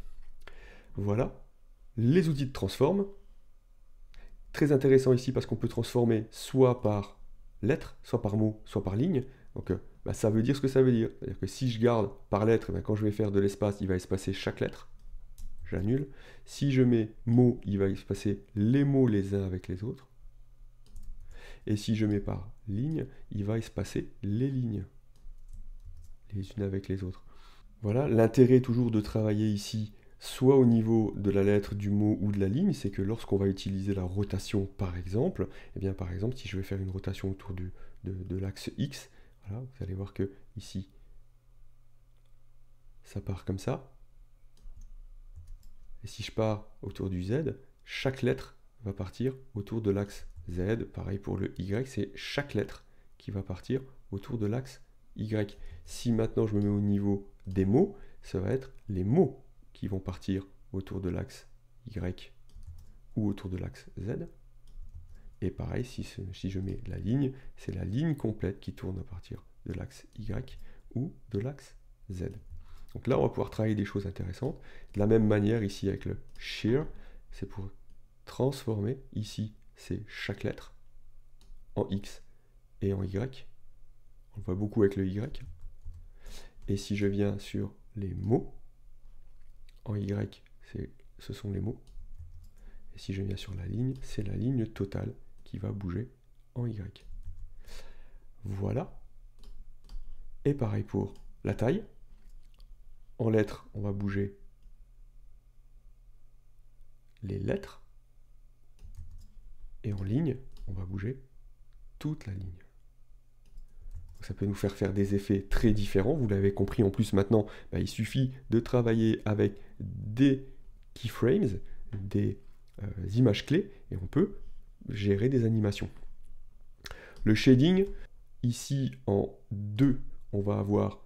Voilà les outils de transform. Très intéressant ici parce qu'on peut transformer soit par lettre, soit par mot, soit par ligne. Donc bah, ça veut dire ce que ça veut dire. C'est-à-dire que si je garde par lettre, bah, quand je vais faire de l'espace, il va espacer chaque lettre. J'annule. Si je mets mot, il va espacer les mots les uns avec les autres. Et si je mets par ligne, il va espacer les lignes les unes avec les autres. Voilà, l'intérêt toujours de travailler ici, soit au niveau de la lettre, du mot ou de la ligne, c'est que lorsqu'on va utiliser la rotation par exemple, et bien par exemple si je vais faire une rotation autour de l'axe X, voilà, vous allez voir que ici, ça part comme ça. Et si je pars autour du Z, chaque lettre va partir autour de l'axe Z. Pareil pour le Y, c'est chaque lettre qui va partir autour de l'axe Y. Si maintenant je me mets au niveau des mots, ça va être les mots qui vont partir autour de l'axe Y ou autour de l'axe Z. Et pareil, si je mets la ligne, c'est la ligne complète qui tourne à partir de l'axe Y ou de l'axe Z. Donc là, on va pouvoir travailler des choses intéressantes. De la même manière, ici, avec le shear, c'est pour transformer. Ici, c'est chaque lettre en X et en Y. On le voit beaucoup avec le Y. Et si je viens sur les mots, en Y, ce sont les mots. Et si je viens sur la ligne, c'est la ligne totale qui va bouger en Y. Voilà. Et pareil pour la taille. En lettres, on va bouger les lettres. Et en ligne, on va bouger toute la ligne. Ça peut nous faire des effets très différents. Vous l'avez compris en plus maintenant, il suffit de travailler avec des keyframes, des images clés, et on peut gérer des animations. Le shading, ici en 2, on va avoir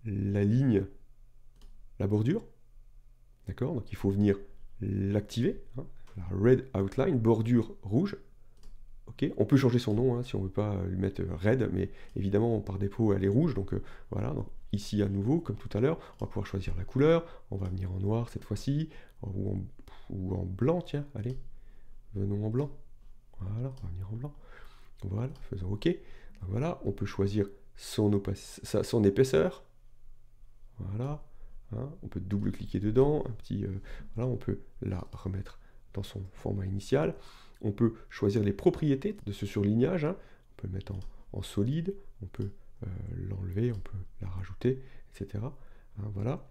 la ligne, la bordure. D'accord? Donc il faut venir l'activer. Hein, la red outline, bordure rouge. Okay. On peut changer son nom hein, si on ne veut pas lui mettre red, mais évidemment par défaut elle est rouge, donc voilà. Donc, ici à nouveau, comme tout à l'heure, on va pouvoir choisir la couleur, on va venir en noir cette fois-ci, ou en blanc, tiens, allez, venons en blanc. Voilà, on va venir en blanc. Voilà, faisons OK. Donc, voilà, on peut choisir son épaisseur. Voilà, hein, on peut double-cliquer dedans, voilà, on peut la remettre dans son format initial. On peut choisir les propriétés de ce surlignage. Hein. On peut le mettre en solide, on peut l'enlever, on peut la rajouter, etc. Hein, voilà.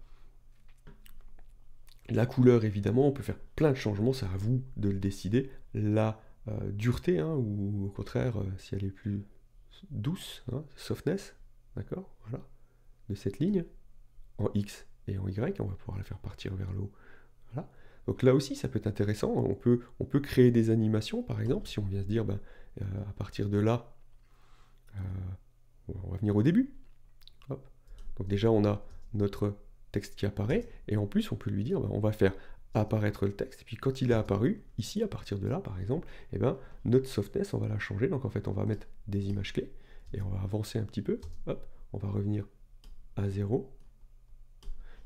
La couleur, évidemment, on peut faire plein de changements, c'est à vous de le décider. La dureté, hein, ou au contraire, si elle est plus douce, hein, softness, d'accord, voilà, de cette ligne, en X et en Y, on va pouvoir la faire partir vers le haut. Voilà. Donc là aussi, ça peut être intéressant. On peut créer des animations, par exemple, si on vient se dire, à partir de là, on va venir au début. Hop. Donc déjà, on a notre texte qui apparaît, et en plus, on peut lui dire, on va faire apparaître le texte, et puis quand il est apparu, ici, à partir de là, par exemple, notre softness, on va la changer. Donc en fait, on va mettre des images clés, et on va avancer un petit peu. Hop, on va revenir à 0.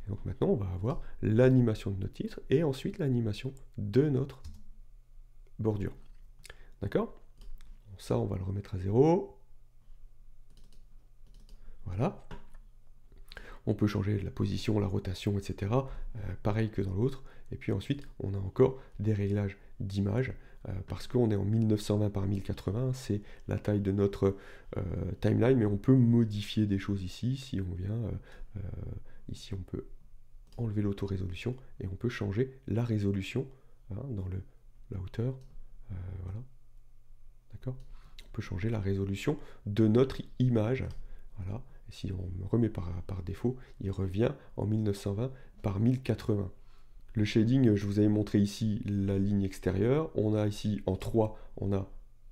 Donc maintenant, on va avoir l'animation de notre titre et ensuite l'animation de notre bordure. D'accord? Ça, on va le remettre à 0. Voilà. On peut changer la position, la rotation, etc. Pareil que dans l'autre. Et puis ensuite, on a encore des réglages d'image parce qu'on est en 1920 par 1080. C'est la taille de notre timeline, mais on peut modifier des choses ici. Si on vient, ici, on peut enlever l'auto-résolution et on peut changer la résolution hein, dans la hauteur. Voilà. D'accord? On peut changer la résolution de notre image. Voilà. Et si on remet par défaut, il revient en 1920 par 1080. Le shading, je vous avais montré ici la ligne extérieure. On a ici en 3, on a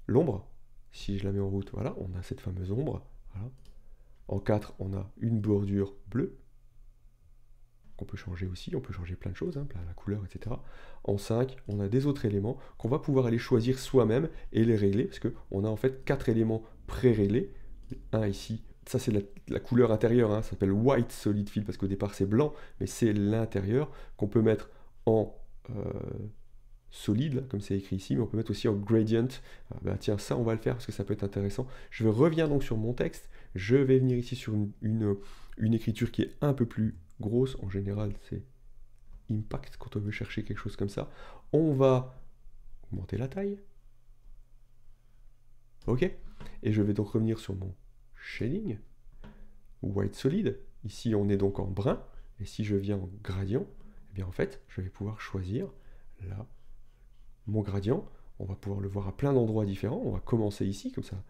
l'ombre. Si je la mets en route, voilà, on a cette fameuse ombre. Voilà. En 4, on a une bordure bleue. Qu'on peut changer aussi, on peut changer plein de choses, hein, la couleur, etc. En 5, on a des autres éléments qu'on va pouvoir aller choisir soi-même et les régler, parce qu'on a en fait 4 éléments pré-réglés. Un ici, ça c'est la couleur intérieure, hein, ça s'appelle White Solid Fill, parce qu'au départ c'est blanc, mais c'est l'intérieur qu'on peut mettre en solide, comme c'est écrit ici, mais on peut mettre aussi en gradient. Tiens, ça on va le faire, parce que ça peut être intéressant. Je reviens donc sur mon texte, je vais venir ici sur une écriture qui est un peu plus grosse, en général c'est impact quand on veut chercher quelque chose comme ça. On va augmenter la taille. Ok. Et je vais donc revenir sur mon shading, white solid. Ici on est donc en brun. Et si je viens en gradient, eh bien en fait je vais pouvoir choisir là mon gradient. On va pouvoir le voir à plein d'endroits différents. On va commencer ici, comme ça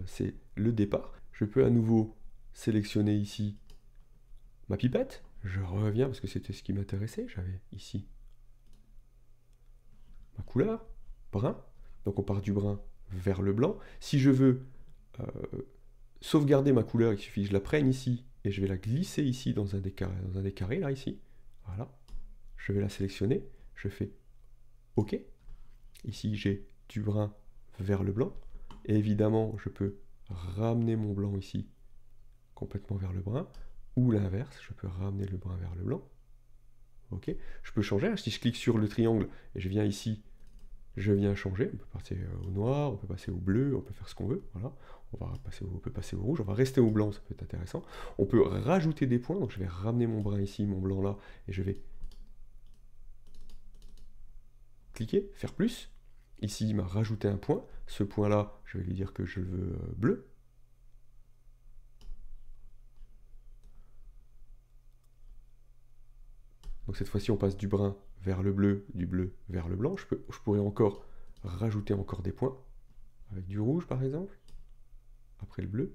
c'est le départ. Je peux à nouveau sélectionner ici ma pipette. Je reviens parce que c'était ce qui m'intéressait. J'avais ici ma couleur, brun. Donc on part du brun vers le blanc. Si je veux sauvegarder ma couleur, il suffit que je la prenne ici et je vais la glisser ici dans un des carrés, là, ici. Voilà. Je vais la sélectionner. Je fais OK. Ici, j'ai du brun vers le blanc. Et évidemment, je peux ramener mon blanc ici complètement vers le brun. Ou l'inverse, je peux ramener le brun vers le blanc. Ok. Je peux changer. Si je clique sur le triangle et je viens ici, je viens changer. On peut passer au noir, on peut passer au bleu, on peut faire ce qu'on veut. Voilà. On peut passer au rouge. On va rester au blanc, ça peut être intéressant. On peut rajouter des points. Donc je vais ramener mon brun ici, mon blanc là, et je vais cliquer, faire plus. Ici, il m'a rajouté un point. Ce point-là, je vais lui dire que je le veux bleu. Donc cette fois-ci, on passe du brun vers le bleu, du bleu vers le blanc. Je pourrais encore rajouter encore des points, avec du rouge par exemple, après le bleu.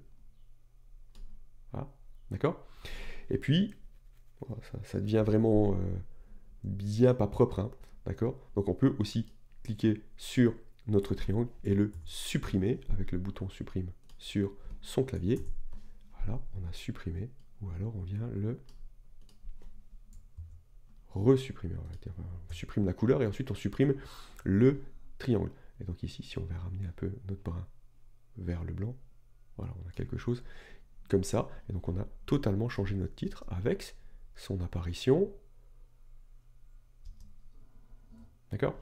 Voilà, d'accord? Et puis, ça devient vraiment bien pas propre, hein, d'accord? Donc on peut aussi cliquer sur notre triangle et le supprimer avec le bouton supprime sur son clavier. Voilà, on a supprimé, ou alors on vient le resupprimer. On supprime la couleur et ensuite on supprime le triangle. Et donc ici, si on va ramener un peu notre brun vers le blanc, voilà, on a quelque chose comme ça. Et donc on a totalement changé notre titre avec son apparition. D'accord?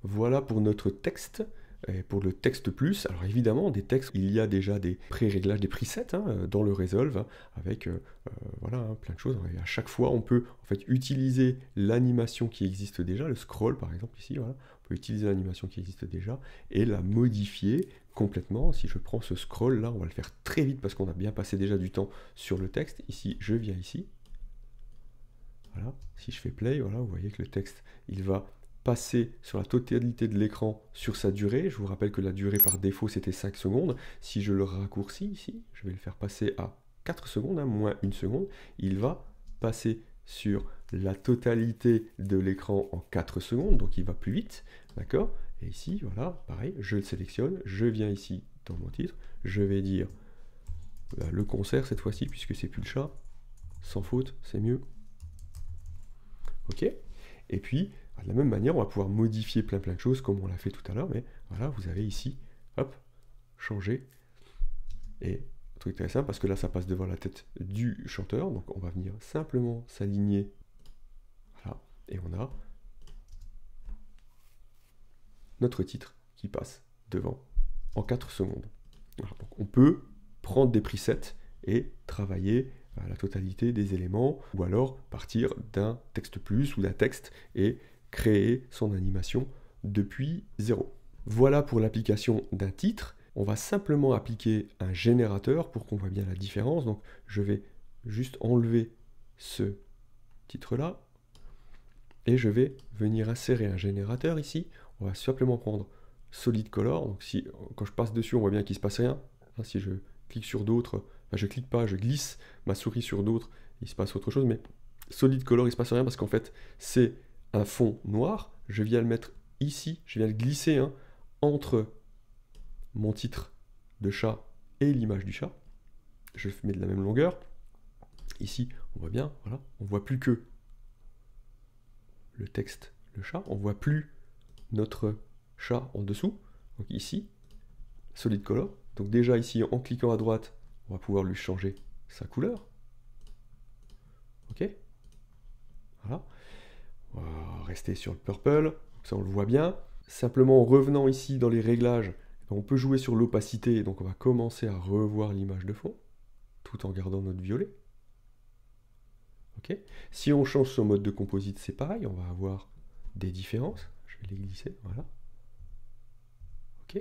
Voilà pour notre texte. Et pour le texte plus, alors évidemment, des textes, il y a déjà des pré-réglages, des presets hein, dans le Resolve, hein, avec voilà, hein, plein de choses. Et à chaque fois, on peut en fait utiliser l'animation qui existe déjà, le scroll par exemple ici, voilà. On peut utiliser l'animation qui existe déjà et la modifier complètement. Si je prends ce scroll là, on va le faire très vite parce qu'on a bien passé déjà du temps sur le texte. Ici, je viens ici. Voilà, si je fais play, voilà, vous voyez que le texte, il va passer sur la totalité de l'écran sur sa durée. Je vous rappelle que la durée par défaut c'était 5 secondes. Si je le raccourcis ici, je vais le faire passer à 4 secondes, hein, moins 1 seconde, il va passer sur la totalité de l'écran en 4 secondes, donc il va plus vite, d'accord? Et ici, voilà, pareil, je le sélectionne, je viens ici dans mon titre, je vais dire le concert cette fois-ci, puisque c'est plus le chat, sans faute, c'est mieux. Ok? Et puis, de la même manière, on va pouvoir modifier plein de choses comme on l'a fait tout à l'heure, mais voilà, vous avez ici, hop, changer. Et un truc très simple, parce que là, ça passe devant la tête du chanteur, donc on va venir simplement s'aligner. Voilà, et on a notre titre qui passe devant en 4 secondes. Voilà, donc on peut prendre des presets et travailler à la totalité des éléments, ou alors partir d'un texte plus ou d'un texte et créer son animation depuis zéro. Voilà pour l'application d'un titre. On va simplement appliquer un générateur pour qu'on voit bien la différence. Donc je vais juste enlever ce titre-là et je vais venir insérer un générateur ici. On va simplement prendre Solid Color. Donc si, quand je passe dessus, on voit bien qu'il ne se passe rien. Si je clique sur d'autres, enfin je clique pas, je glisse ma souris sur d'autres, il se passe autre chose. Mais Solid Color, il ne se passe rien parce qu'en fait, c'est un fond noir, je viens le mettre ici, je viens le glisser hein, entre mon titre de chat et l'image du chat. Je le mets de la même longueur. Ici, on voit bien, voilà, on voit plus que le texte, le chat, on voit plus notre chat en dessous. Donc ici, Solid Color. Donc déjà ici, en cliquant à droite, on va pouvoir lui changer sa couleur. Ok, voilà. On va rester sur le purple, ça on le voit bien. Simplement en revenant ici dans les réglages, on peut jouer sur l'opacité, donc on va commencer à revoir l'image de fond, tout en gardant notre violet. Okay. Si on change son mode de composite, c'est pareil, on va avoir des différences. Je vais les glisser, voilà. Ok.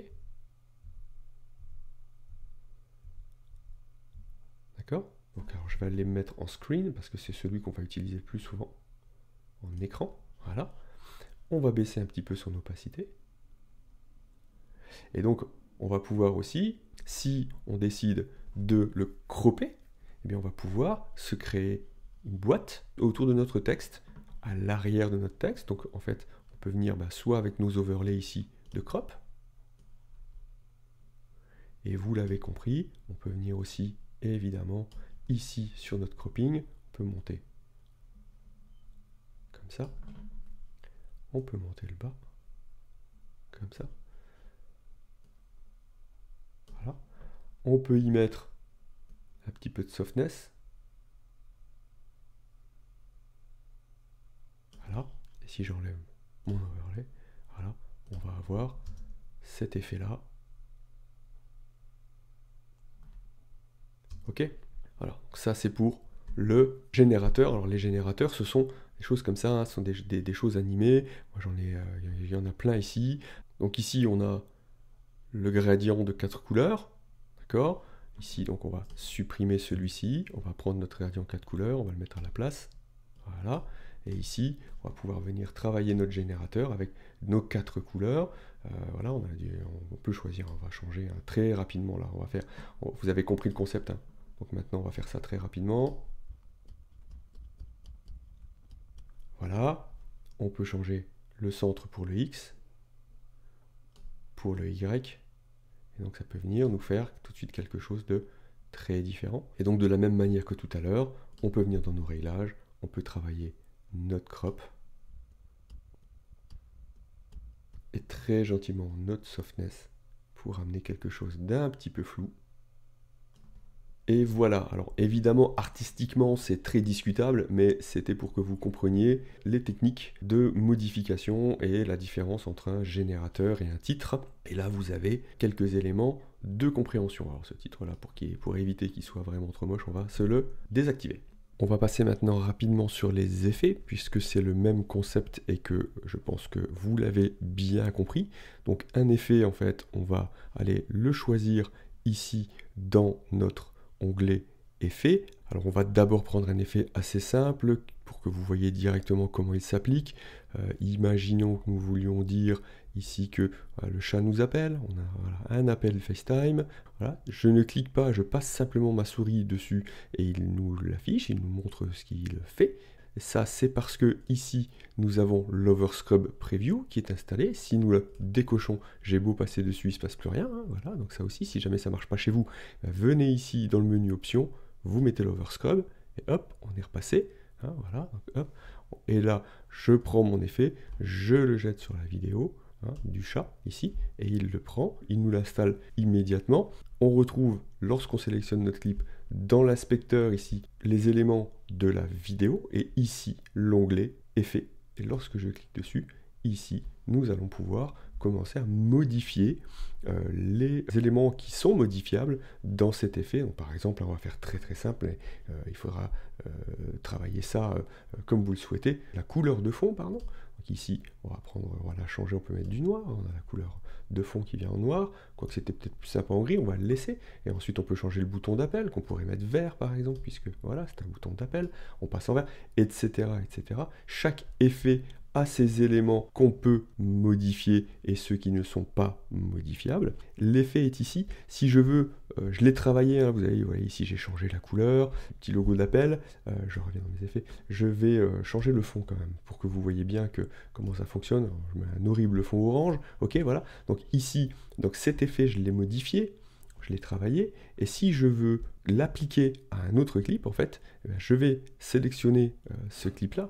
D'accord. Donc alors je vais les mettre en screen, parce que c'est celui qu'on va utiliser le plus souvent. En écran, voilà. On va baisser un petit peu son opacité. Et donc, on va pouvoir aussi, si on décide de le cropper, eh bien on va pouvoir se créer une boîte autour de notre texte, à l'arrière de notre texte. Donc en fait, on peut venir soit avec nos overlays ici de crop, et vous l'avez compris, on peut venir aussi, évidemment, ici sur notre cropping, on peut monter comme ça, on peut monter le bas, comme ça. Voilà. On peut y mettre un petit peu de softness. Voilà. Et si j'enlève mon overlay, voilà, on va avoir cet effet-là. Ok. Alors, ça c'est pour le générateur. Alors les générateurs, ce sont des choses comme ça, hein, ce sont des choses animées. Moi il y en a plein ici. Donc ici on a le gradient de 4 couleurs, d'accord. Ici donc on va supprimer celui-ci, on va prendre notre gradient 4 couleurs, on va le mettre à la place, voilà. Et ici, on va pouvoir venir travailler notre générateur avec nos 4 couleurs. Voilà, on peut choisir, on va changer très rapidement là. Vous avez compris le concept, hein. Donc maintenant, on va faire ça très rapidement. Voilà, on peut changer le centre pour le X, pour le Y. Et donc ça peut venir nous faire tout de suite quelque chose de très différent. Et donc de la même manière que tout à l'heure, on peut venir dans nos réglages, on peut travailler notre crop et très gentiment notre softness pour amener quelque chose d'un petit peu flou. Et voilà, alors évidemment artistiquement c'est très discutable, mais c'était pour que vous compreniez les techniques de modification et la différence entre un générateur et un titre. Et là vous avez quelques éléments de compréhension. Alors ce titre là, pour éviter qu'il soit vraiment trop moche, on va se le désactiver. On va passer maintenant rapidement sur les effets, puisque c'est le même concept et que je pense que vous l'avez bien compris. Donc un effet, en fait, on va aller le choisir ici dans notre onglet effet. Alors on va d'abord prendre un effet assez simple pour que vous voyez directement comment il s'applique. Imaginons que nous voulions dire ici que le chat nous appelle, on a un appel FaceTime. Voilà. Je ne clique pas, je passe simplement ma souris dessus et il nous l'affiche, il nous montre ce qu'il fait. Et ça, c'est parce que ici, nous avons l'Overscrub Preview qui est installé. Si nous le décochons, j'ai beau passer dessus, il ne se passe plus rien, hein, voilà. Donc ça aussi, si jamais ça ne marche pas chez vous, venez ici dans le menu Options, vous mettez l'Overscrub, et hop, on est repassé. Hein, voilà, donc, hop. Et là, je prends mon effet, je le jette sur la vidéo, hein, du chat, ici, et il le prend, il nous l'installe immédiatement. On retrouve, lorsqu'on sélectionne notre clip, dans l'inspecteur ici, les éléments de la vidéo, et ici, l'onglet Effet. Et lorsque je clique dessus, ici, nous allons pouvoir commencer à modifier les éléments qui sont modifiables dans cet effet. Donc, par exemple, on va faire très très simple, et, il faudra travailler ça comme vous le souhaitez. La couleur de fond, pardon. Donc ici, on va prendre, on va la changer, on peut mettre du noir, on a la couleur de fond qui vient en noir, quoique c'était peut-être plus simple en gris, on va le laisser, et ensuite on peut changer le bouton d'appel, qu'on pourrait mettre vert par exemple, puisque voilà, c'est un bouton d'appel, on passe en vert, etc., etc. Chaque effet a ces éléments qu'on peut modifier et ceux qui ne sont pas modifiables. L'effet est ici. Si je veux, je l'ai travaillé, hein, vous voyez ici j'ai changé la couleur, petit logo d'appel, je reviens dans mes effets, je vais changer le fond quand même, pour que vous voyez bien comment ça fonctionne. Alors, je mets un horrible fond orange, ok, voilà. Donc ici, donc cet effet, je l'ai modifié, je l'ai travaillé, et si je veux l'appliquer à un autre clip, en fait, je vais sélectionner ce clip-là,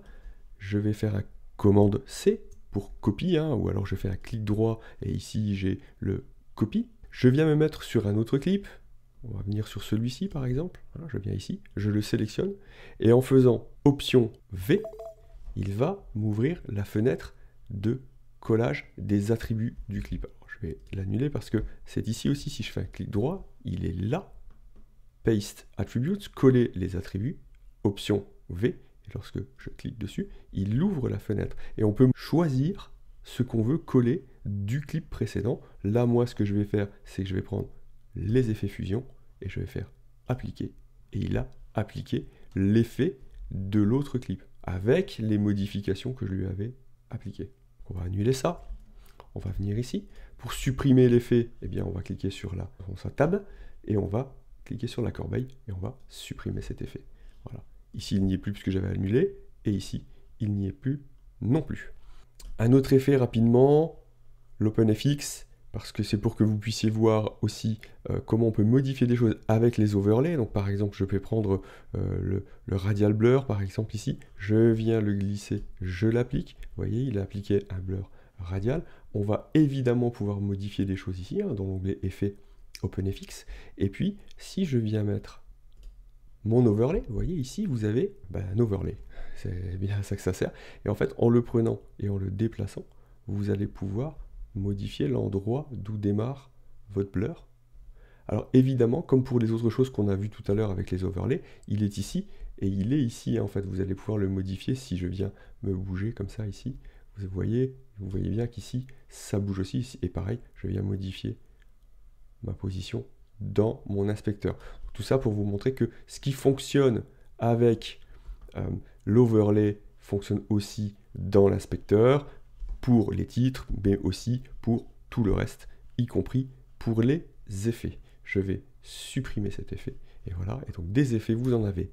je vais faire un commande C pour copie, hein, ou alors je fais un clic droit et ici j'ai le copie. Je viens me mettre sur un autre clip, on va venir sur celui-ci par exemple, voilà, je viens ici, je le sélectionne et en faisant option V, il va m'ouvrir la fenêtre de collage des attributs du clip. Alors, je vais l'annuler parce que c'est ici aussi, si je fais un clic droit, il est là, Paste Attributes, coller les attributs, option V. Et lorsque je clique dessus, il ouvre la fenêtre. Et on peut choisir ce qu'on veut coller du clip précédent. Là, moi, ce que je vais faire, c'est que je vais prendre les effets fusion et je vais faire appliquer. Et il a appliqué l'effet de l'autre clip avec les modifications que je lui avais appliquées. On va annuler ça. On va venir ici. Pour supprimer l'effet, eh bien, on va cliquer sur sa tab et on va cliquer sur la corbeille et on va supprimer cet effet. Voilà. Ici, il n'y est plus puisque j'avais annulé, et ici, il n'y est plus non plus. Un autre effet rapidement, l'OpenFX, parce que c'est pour que vous puissiez voir aussi comment on peut modifier des choses avec les overlays. Donc par exemple, je peux prendre le radial blur, par exemple ici, je viens le glisser, je l'applique. Vous voyez, il a appliqué un blur radial. On va évidemment pouvoir modifier des choses ici, hein, dans l'onglet Effet OpenFX. Et puis, si je viens mettre mon overlay, vous voyez ici vous avez un overlay, c'est bien à ça que ça sert, et en fait en le prenant et en le déplaçant, vous allez pouvoir modifier l'endroit d'où démarre votre blur. Alors évidemment, comme pour les autres choses qu'on a vues tout à l'heure avec les overlays, il est ici, et il est ici en fait, vous allez pouvoir le modifier si je viens me bouger comme ça ici, vous voyez bien qu'ici ça bouge aussi, et pareil, je viens modifier ma position dans mon inspecteur. Tout ça pour vous montrer que ce qui fonctionne avec l'overlay fonctionne aussi dans l'inspecteur pour les titres, mais aussi pour tout le reste, y compris pour les effets. Je vais supprimer cet effet, et voilà. Et donc des effets, vous en avez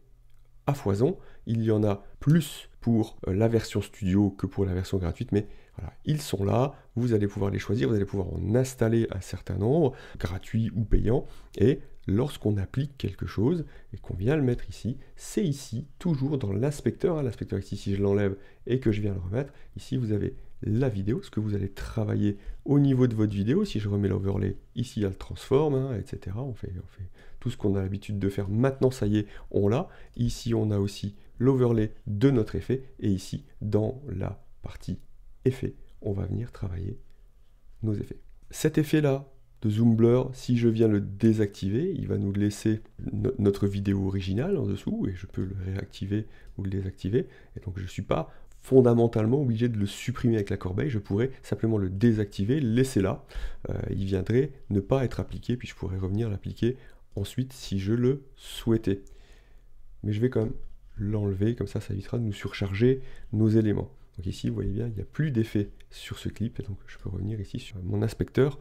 à foison. Il y en a plus pour la version studio que pour la version gratuite, mais voilà, ils sont là, vous allez pouvoir les choisir, vous allez pouvoir en installer un certain nombre, gratuit ou payant, et lorsqu'on applique quelque chose et qu'on vient le mettre ici, c'est ici, toujours dans l'inspecteur. L'inspecteur ici, si je l'enlève et que je viens le remettre, ici vous avez la vidéo, ce que vous allez travailler au niveau de votre vidéo. Si je remets l'overlay, ici il y a le transform, hein, etc. On fait tout ce qu'on a l'habitude de faire. Maintenant, ça y est, on l'a. Ici, on a aussi l'overlay de notre effet. Et ici, dans la partie effet, on va venir travailler nos effets. Cet effet-là de zoom blur, si je viens le désactiver, il va nous laisser notre vidéo originale en dessous, et je peux le réactiver ou le désactiver. Et donc, je ne suis pas fondamentalement obligé de le supprimer avec la corbeille. Je pourrais simplement le désactiver, le laisser là. Il viendrait ne pas être appliqué, puis je pourrais revenir l'appliquer ensuite si je le souhaitais. Mais je vais quand même l'enlever, comme ça évitera de nous surcharger nos éléments. Donc ici, vous voyez bien, il n'y a plus d'effet sur ce clip, et donc je peux revenir ici sur mon inspecteur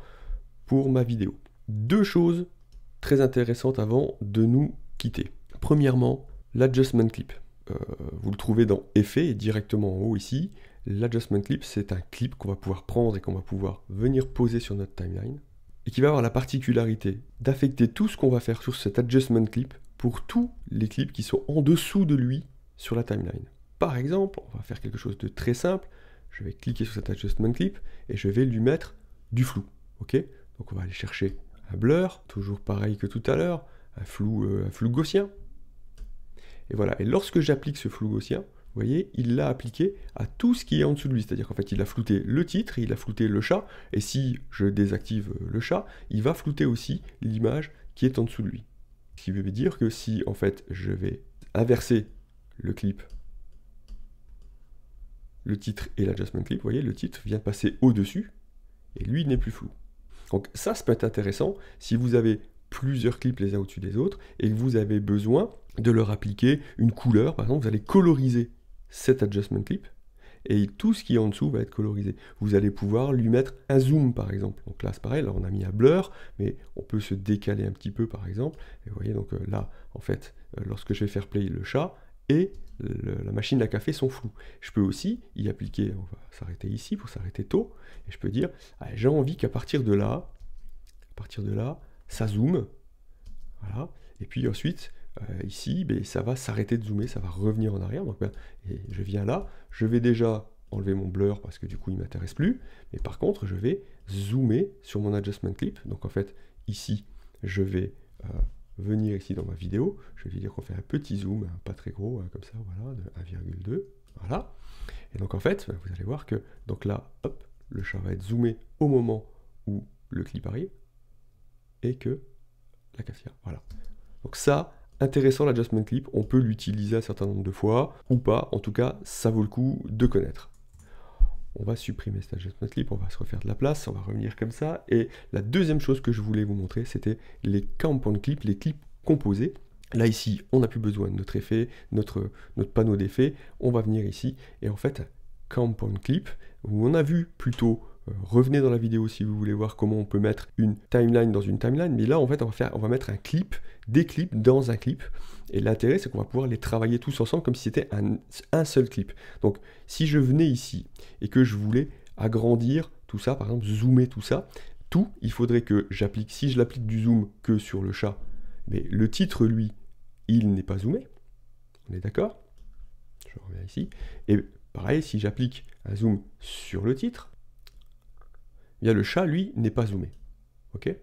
pour ma vidéo. Deux choses très intéressantes avant de nous quitter. Premièrement, l'adjustment clip. Vous le trouvez dans Effets et directement en haut ici. L'adjustment clip, c'est un clip qu'on va pouvoir prendre et qu'on va pouvoir venir poser sur notre timeline, et qui va avoir la particularité d'affecter tout ce qu'on va faire sur cet adjustment clip pour tous les clips qui sont en dessous de lui sur la timeline. Par exemple, on va faire quelque chose de très simple. Je vais cliquer sur cet adjustment clip et je vais lui mettre du flou. Ok ? Donc on va aller chercher un blur, toujours pareil que tout à l'heure, un flou gaussien. Et voilà, et lorsque j'applique ce flou gaussien, vous voyez, il l'a appliqué à tout ce qui est en dessous de lui. C'est-à-dire qu'en fait, il a flouté le titre, il a flouté le chat, et si je désactive le chat, il va flouter aussi l'image qui est en dessous de lui. Ce qui veut dire que si, en fait, je vais inverser le clip, le titre et l'adjustment clip, vous voyez, le titre vient passer au-dessus, et lui n'est plus flou. Donc ça peut être intéressant si vous avez plusieurs clips les uns au-dessus des autres, et que vous avez besoin de leur appliquer une couleur. Par exemple, vous allez coloriser cet adjustment clip, et tout ce qui est en dessous va être colorisé. Vous allez pouvoir lui mettre un zoom, par exemple. Donc là, c'est pareil, là on a mis un blur, mais on peut se décaler un petit peu, par exemple. Et vous voyez, donc là, en fait, lorsque je vais faire play, le chat et la machine à café sont flous. Je peux aussi y appliquer, on va s'arrêter ici pour s'arrêter tôt, et je peux dire, j'ai envie qu'à partir de là, ça zoome, voilà, et puis ensuite, ici, ça va s'arrêter de zoomer, ça va revenir en arrière, donc et je viens là, je vais déjà enlever mon blur parce que du coup il ne m'intéresse plus, mais par contre je vais zoomer sur mon adjustment clip. Donc en fait ici je vais venir ici dans ma vidéo, je vais lui dire qu'on fait un petit zoom, pas très gros, comme ça, voilà, de 1,2, voilà, et donc en fait vous allez voir que donc là, hop, le chat va être zoomé au moment où le clip arrive, et que la cafetière, voilà. Donc ça, intéressant l'adjustment clip, on peut l'utiliser un certain nombre de fois, ou pas, en tout cas, ça vaut le coup de connaître. On va supprimer cet adjustment clip, on va se refaire de la place, on va revenir comme ça, et la deuxième chose que je voulais vous montrer, c'était les compound clips, les clips composés. Là ici, on n'a plus besoin de notre effet, notre panneau d'effet, on va venir ici, et en fait, compound clip, où on a vu plutôt, revenez dans la vidéo si vous voulez voir comment on peut mettre une timeline dans une timeline, mais là en fait on va mettre un clip, des clips dans un clip, et l'intérêt c'est qu'on va pouvoir les travailler tous ensemble comme si c'était un seul clip. Donc si je venais ici et que je voulais agrandir tout ça, par exemple zoomer tout ça, il faudrait que j'applique, si je l'applique du zoom que sur le chat, mais le titre lui, il n'est pas zoomé, on est d'accord? Je reviens ici, et pareil si j'applique un zoom sur le titre, bien le chat, lui, n'est pas zoomé. Ok?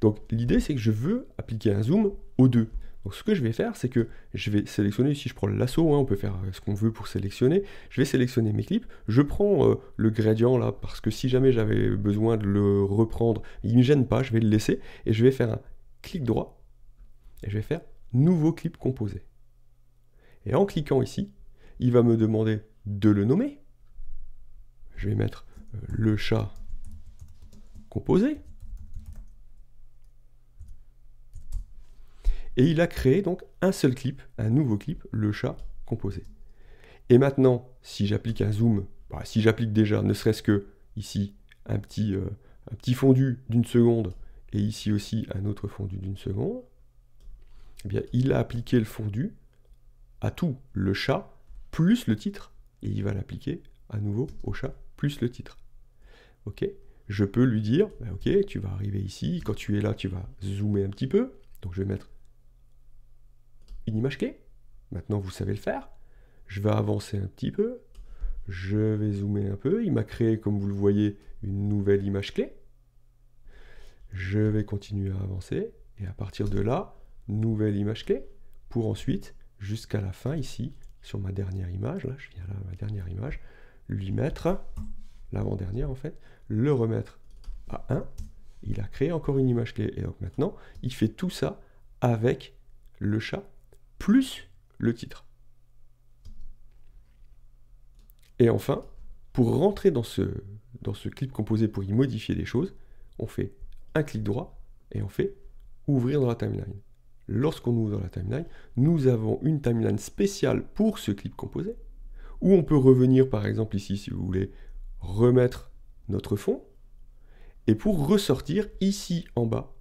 Donc l'idée, c'est que je veux appliquer un zoom aux deux. Donc ce que je vais faire, c'est que je vais sélectionner, si je prends le lasso, on peut faire ce qu'on veut pour sélectionner, je vais sélectionner mes clips, je prends le gradient là, parce que si jamais j'avais besoin de le reprendre, il ne me gêne pas, je vais le laisser, et je vais faire un clic droit, et je vais faire nouveau clip composé. Et en cliquant ici, il va me demander de le nommer. Je vais mettre le chat composé. Et il a créé donc un seul clip, un nouveau clip, le chat composé. Et maintenant, si j'applique un zoom, si j'applique déjà, ne serait-ce que ici, un petit fondu d'une seconde, et ici aussi un autre fondu d'une seconde, eh bien, il a appliqué le fondu à tout, le chat plus le titre, et il va l'appliquer à nouveau au chat plus le titre. Ok, je peux lui dire, ok, tu vas arriver ici, quand tu es là, tu vas zoomer un petit peu, donc je vais mettre une image clé, maintenant vous savez le faire, je vais avancer un petit peu, je vais zoomer un peu, il m'a créé, comme vous le voyez, une nouvelle image clé, je vais continuer à avancer, et à partir de là, nouvelle image clé, pour ensuite, jusqu'à la fin ici, sur ma dernière image, là, je viens là, ma dernière image, lui mettre, l'avant-dernière en fait, le remettre à 1, il a créé encore une image clé, et donc maintenant, il fait tout ça avec le chat, plus le titre. Et enfin, pour rentrer dans ce clip composé, pour y modifier des choses, on fait un clic droit, et on fait ouvrir dans la timeline. Lorsqu'on ouvre dans la timeline, nous avons une timeline spéciale pour ce clip composé, où on peut revenir par exemple ici, si vous voulez, remettre notre fond, et pour ressortir ici en bas,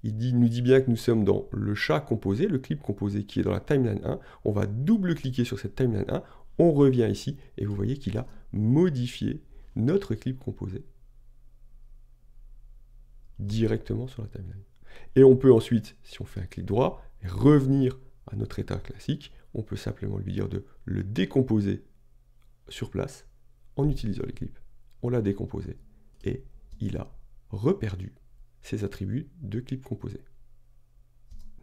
il nous dit bien que nous sommes dans le chat composé, le clip composé qui est dans la timeline 1, on va double-cliquer sur cette timeline 1, on revient ici, et vous voyez qu'il a modifié notre clip composé directement sur la timeline. Et on peut ensuite, si on fait un clic droit, revenir à notre état classique. On peut simplement lui dire de le décomposer sur place en utilisant les clips. On l'a décomposé et il a reperdu ses attributs de clip composé.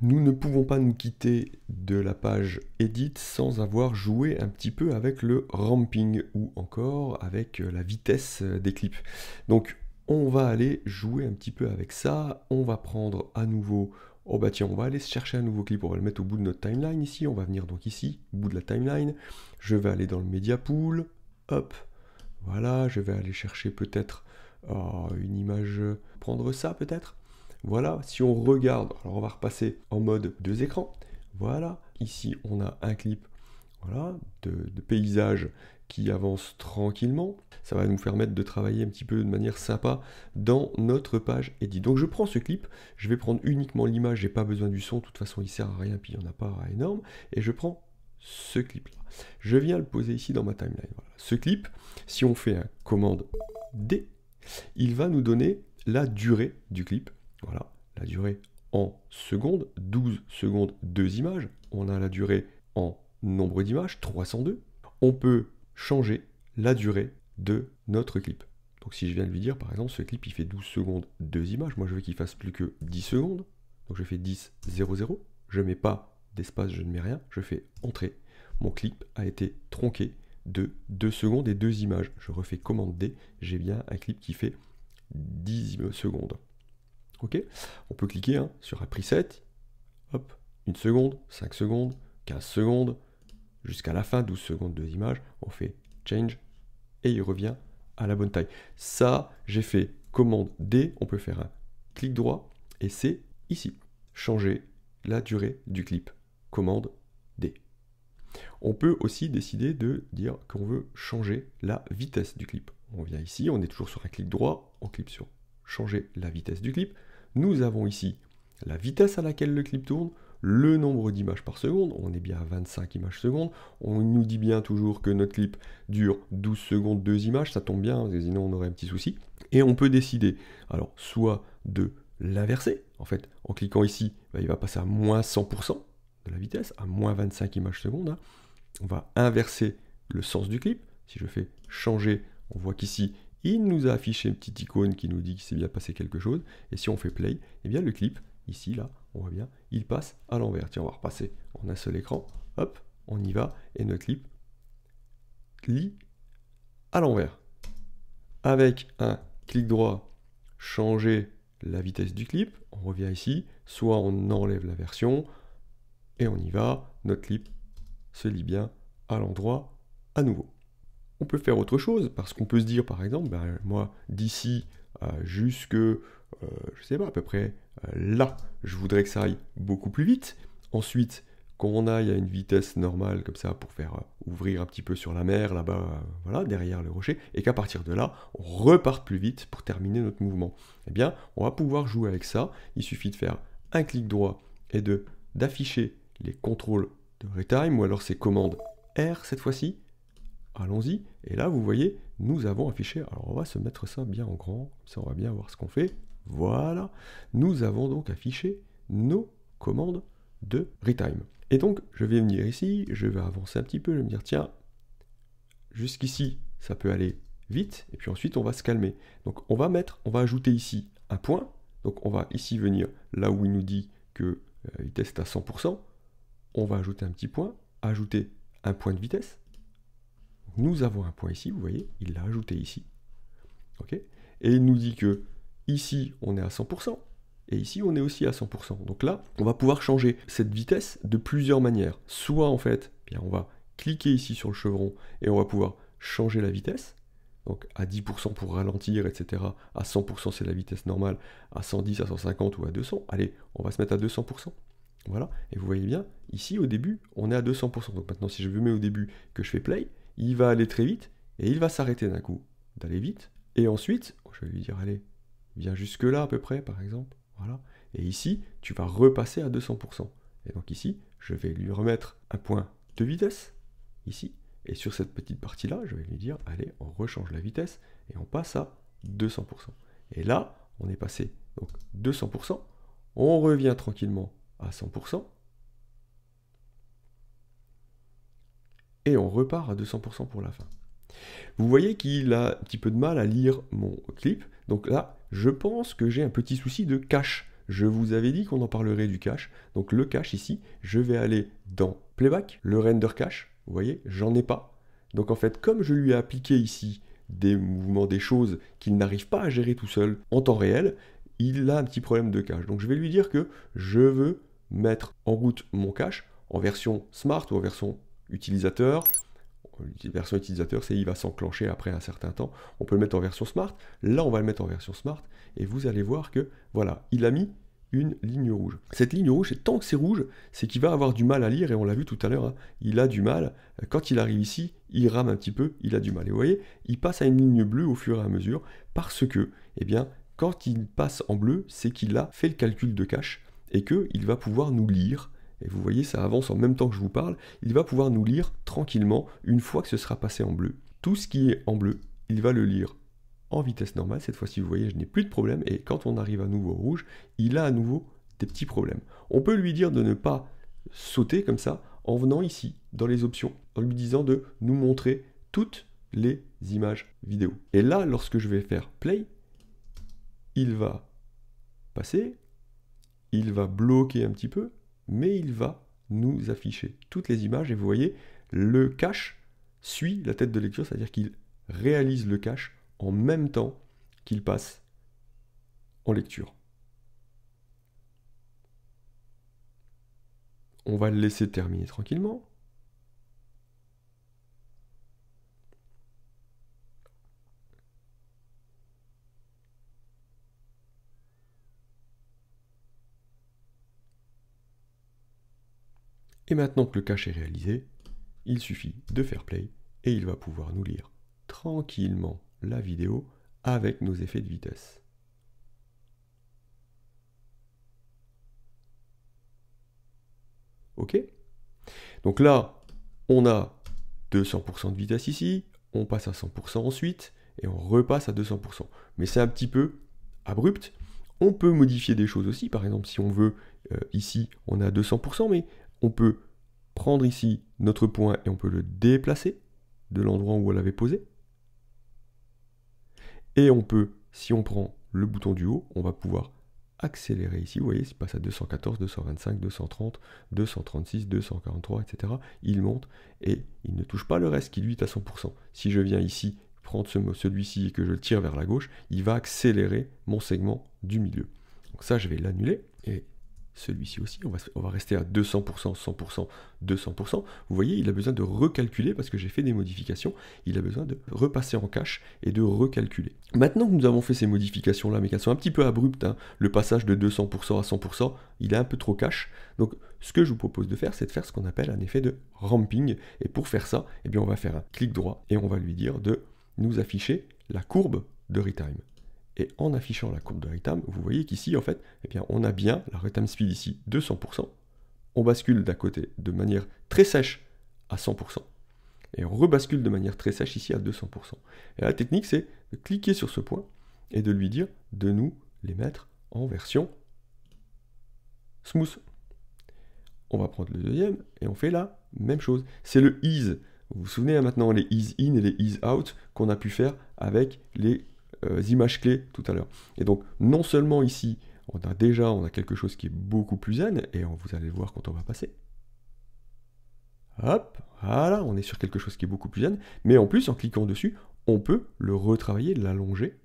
Nous ne pouvons pas nous quitter de la page Edit sans avoir joué un petit peu avec le ramping ou encore avec la vitesse des clips. Donc on va aller jouer un petit peu avec ça, on va prendre à nouveau, oh bah tiens, on va aller chercher un nouveau clip, on va le mettre au bout de notre timeline ici, on va venir donc ici, au bout de la timeline, je vais aller dans le Media Pool, hop, voilà, je vais aller chercher peut-être une image, prendre ça peut-être, voilà, si on regarde, alors on va repasser en mode 2 écrans, voilà, ici on a un clip, voilà, de paysage qui avance tranquillement. Ça va nous permettre de travailler un petit peu de manière sympa dans notre page Edit. Donc je prends ce clip, je vais prendre uniquement l'image, j'ai pas besoin du son, de toute façon il sert à rien, puis il n'y en a pas énorme, et je prends ce clip-là. Je viens le poser ici dans ma timeline. Voilà. Ce clip, si on fait un commande D, il va nous donner la durée du clip. Voilà, la durée en secondes, 12 secondes, 2 images. On a la durée en nombre d'images, 302. On peut changer la durée de notre clip. Donc si je viens de lui dire, par exemple, ce clip, il fait 12 secondes, 2 images. Moi, je veux qu'il fasse plus que 10 secondes. Donc je fais 10, 0, 0. Je ne mets pas d'espace, je ne mets rien. Je fais entrer. Mon clip a été tronqué de 2 secondes et 2 images. Je refais commande D. J'ai bien un clip qui fait 10 secondes. Ok, on peut cliquer sur un preset. Hop, 1 seconde, 5 secondes, 15 secondes. Jusqu'à la fin, 12 secondes, 2 images, on fait change et il revient à la bonne taille. Ça, j'ai fait commande D, on peut faire un clic droit et c'est ici, changer la durée du clip, commande D. On peut aussi décider de dire qu'on veut changer la vitesse du clip. On vient ici, on est toujours sur un clic droit, on clique sur changer la vitesse du clip. Nous avons ici la vitesse à laquelle le clip tourne, le nombre d'images par seconde, on est bien à 25 images secondes, on nous dit bien toujours que notre clip dure 12 secondes, 2 images, ça tombe bien, sinon on aurait un petit souci. Et on peut décider, alors, soit de l'inverser, en fait, en cliquant ici, il va passer à moins 100% de la vitesse, à moins 25 images secondes. On va inverser le sens du clip, si je fais changer, on voit qu'ici, il nous a affiché une petite icône qui nous dit qu'il s'est bien passé quelque chose, et si on fait play, eh bien le clip, ici, là, on voit bien, il passe à l'envers. Tiens, on va repasser en un seul écran. Hop, on y va. Et notre clip lit à l'envers. Avec un clic droit, changer la vitesse du clip. On revient ici. Soit on enlève la version. Et on y va. Notre clip se lit bien à l'endroit à nouveau. On peut faire autre chose. Parce qu'on peut se dire, par exemple, moi, d'ici jusque, je sais pas, à peu près là, je voudrais que ça aille beaucoup plus vite. Ensuite, qu'on aille à une vitesse normale comme ça pour faire ouvrir un petit peu sur la mer là-bas, voilà, derrière le rocher, et qu'à partir de là, on reparte plus vite pour terminer notre mouvement. Eh bien, on va pouvoir jouer avec ça. Il suffit de faire un clic droit et d'afficher les contrôles de retime, ou alors ces commandes R cette fois-ci. Allons-y, et là vous voyez, nous avons affiché, alors on va se mettre ça bien en grand, ça on va bien voir ce qu'on fait. Voilà, nous avons donc affiché nos commandes de retime. Et donc, je vais venir ici, je vais avancer un petit peu, je vais me dire, tiens, jusqu'ici, ça peut aller vite, et puis ensuite, on va se calmer. Donc, on va ajouter ici un point. Donc, on va ici venir là où il nous dit que vitesse est à 100%. On va ajouter un petit point, ajouter un point de vitesse. Nous avons un point ici, vous voyez, il l'a ajouté ici. Ok ? Et il nous dit que ici, on est à 100%. Et ici, on est aussi à 100%. Donc là, on va pouvoir changer cette vitesse de plusieurs manières. Soit, en fait, bien, on va cliquer ici sur le chevron et on va pouvoir changer la vitesse. Donc à 10% pour ralentir, etc. À 100%, c'est la vitesse normale. À 110, à 150 ou à 200. Allez, on va se mettre à 200%. Voilà. Et vous voyez bien, ici, au début, on est à 200%. Donc maintenant, si je me mets au début que je fais play, il va aller très vite et il va s'arrêter d'un coup d'aller vite. Et ensuite, je vais lui dire, allez, viens jusque là à peu près, par exemple. Voilà. Et ici, tu vas repasser à 200%. Et donc ici, je vais lui remettre un point de vitesse, ici. Et sur cette petite partie-là, je vais lui dire, allez, on rechange la vitesse et on passe à 200%. Et là, on est passé donc 200%. On revient tranquillement à 100%. Et on repart à 200% pour la fin. Vous voyez qu'il a un petit peu de mal à lire mon clip. Donc là, je pense que j'ai un petit souci de cache. Je vous avais dit qu'on en parlerait du cache. Donc le cache ici, je vais aller dans Playback, le render cache. Vous voyez, j'en ai pas. Donc en fait, comme je lui ai appliqué ici des mouvements, des choses qu'il n'arrive pas à gérer tout seul en temps réel, il a un petit problème de cache. Donc je vais lui dire que je veux mettre en route mon cache en version Smart ou en version utilisateur. Version utilisateur, c'est il va s'enclencher après un certain temps. On peut le mettre en version Smart. Là, on va le mettre en version Smart. Et vous allez voir que, voilà, il a mis une ligne rouge. Cette ligne rouge, et tant que c'est rouge, c'est qu'il va avoir du mal à lire. Et on l'a vu tout à l'heure, hein, il a du mal. Quand il arrive ici, il rame un petit peu, il a du mal. Et vous voyez, il passe à une ligne bleue au fur et à mesure. Parce que, eh bien, quand il passe en bleu, c'est qu'il a fait le calcul de cache. Et qu'il va pouvoir nous lire. Et vous voyez, ça avance en même temps que je vous parle. Il va pouvoir nous lire tranquillement une fois que ce sera passé en bleu. Tout ce qui est en bleu, il va le lire en vitesse normale. Cette fois-ci, vous voyez, je n'ai plus de problème. Et quand on arrive à nouveau au rouge, il a à nouveau des petits problèmes. On peut lui dire de ne pas sauter comme ça en venant ici, dans les options, en lui disant de nous montrer toutes les images vidéo. Et là, lorsque je vais faire play, il va passer, il va bloquer un petit peu, mais il va nous afficher toutes les images. Et vous voyez, le cache suit la tête de lecture, c'est-à-dire qu'il réalise le cache en même temps qu'il passe en lecture. On va le laisser terminer tranquillement. Et maintenant que le cache est réalisé, il suffit de faire play et il va pouvoir nous lire tranquillement la vidéo avec nos effets de vitesse. Ok? Donc là, on a 200% de vitesse ici, on passe à 100% ensuite, et on repasse à 200%. Mais c'est un petit peu abrupt. On peut modifier des choses aussi, par exemple si on veut, ici on est à 200%, mais on peut prendre ici notre point et on peut le déplacer de l'endroit où on l'avait posé. Et on peut, si on prend le bouton du haut, on va pouvoir accélérer ici. Vous voyez, il passe à 214, 225, 230, 236, 243, etc. Il monte et il ne touche pas le reste qui lui est à 100%. Si je viens ici, prendre celui-ci et que je le tire vers la gauche, il va accélérer mon segment du milieu. Donc ça, je vais l'annuler et celui-ci aussi, on va rester à 200%, 100%, 200%. Vous voyez, il a besoin de recalculer parce que j'ai fait des modifications. Il a besoin de repasser en cache et de recalculer. Maintenant que nous avons fait ces modifications-là, mais qu'elles sont un petit peu abruptes, hein, le passage de 200% à 100%, il est un peu trop cache. Donc, ce que je vous propose de faire, c'est de faire ce qu'on appelle un effet de ramping. Et pour faire ça, eh bien, on va faire un clic droit et on va lui dire de nous afficher la courbe de retime. Et en affichant la courbe de retime, vous voyez qu'ici, en fait, eh bien, on a bien la retime speed ici de 100%. On bascule d'un côté de manière très sèche à 100%. Et on rebascule de manière très sèche ici à 200%. Et la technique, c'est de cliquer sur ce point et de lui dire de nous les mettre en version smooth. On va prendre le deuxième et on fait la même chose. C'est le ease. Vous vous souvenez hein, maintenant les ease in et les ease out qu'on a pu faire avec les images clés tout à l'heure. Et donc, non seulement ici, on a quelque chose qui est beaucoup plus zen, et vous allez le voir quand on va passer. Hop, voilà, on est sur quelque chose qui est beaucoup plus zen, mais en plus, en cliquant dessus, on peut le retravailler, l'allonger,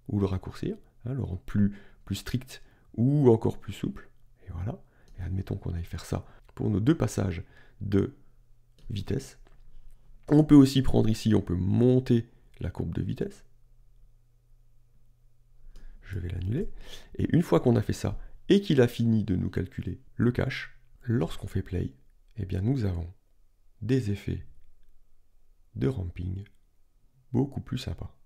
ou le raccourcir, hein, le rendre plus strict, ou encore plus souple. Et voilà, et admettons qu'on aille faire ça pour nos deux passages de vitesse. On peut aussi prendre ici, on peut monter la courbe de vitesse. Je vais l'annuler. Et une fois qu'on a fait ça, et qu'il a fini de nous calculer le cache, lorsqu'on fait play, eh bien nous avons des effets de ramping beaucoup plus sympas.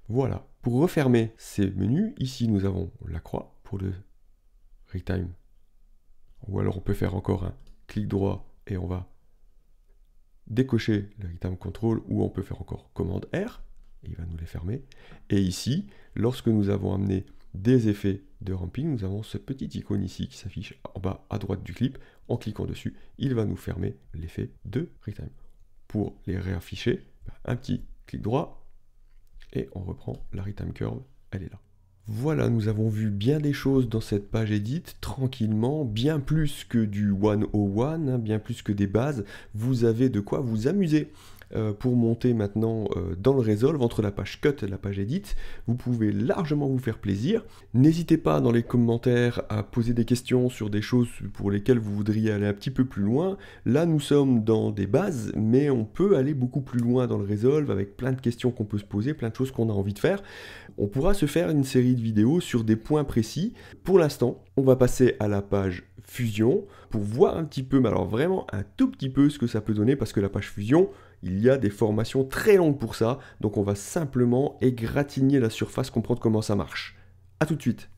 Voilà. Pour refermer ces menus, ici nous avons la croix pour le retime. Ou alors on peut faire encore un clic droit et on va décocher le retime control, ou on peut faire encore commande R. Il va nous les fermer. Et ici, lorsque nous avons amené des effets de ramping, nous avons ce petit icône ici qui s'affiche en bas à droite du clip. En cliquant dessus, il va nous fermer l'effet de retime. Pour les réafficher, un petit clic droit et on reprend la retime curve, elle est là. Voilà, nous avons vu bien des choses dans cette page edit, tranquillement, bien plus que du 101, hein, bien plus que des bases. Vous avez de quoi vous amuser. Pour monter maintenant dans le Resolve, entre la page Cut et la page Edit, vous pouvez largement vous faire plaisir. N'hésitez pas dans les commentaires à poser des questions sur des choses pour lesquelles vous voudriez aller un petit peu plus loin. Là, nous sommes dans des bases, mais on peut aller beaucoup plus loin dans le Resolve avec plein de questions qu'on peut se poser, plein de choses qu'on a envie de faire. On pourra se faire une série de vidéos sur des points précis. Pour l'instant, on va passer à la page Fusion pour voir un petit peu, mais alors vraiment un tout petit peu ce que ça peut donner, parce que la page Fusion, il y a des formations très longues pour ça, donc on va simplement égratigner la surface, comprendre comment ça marche. A tout de suite.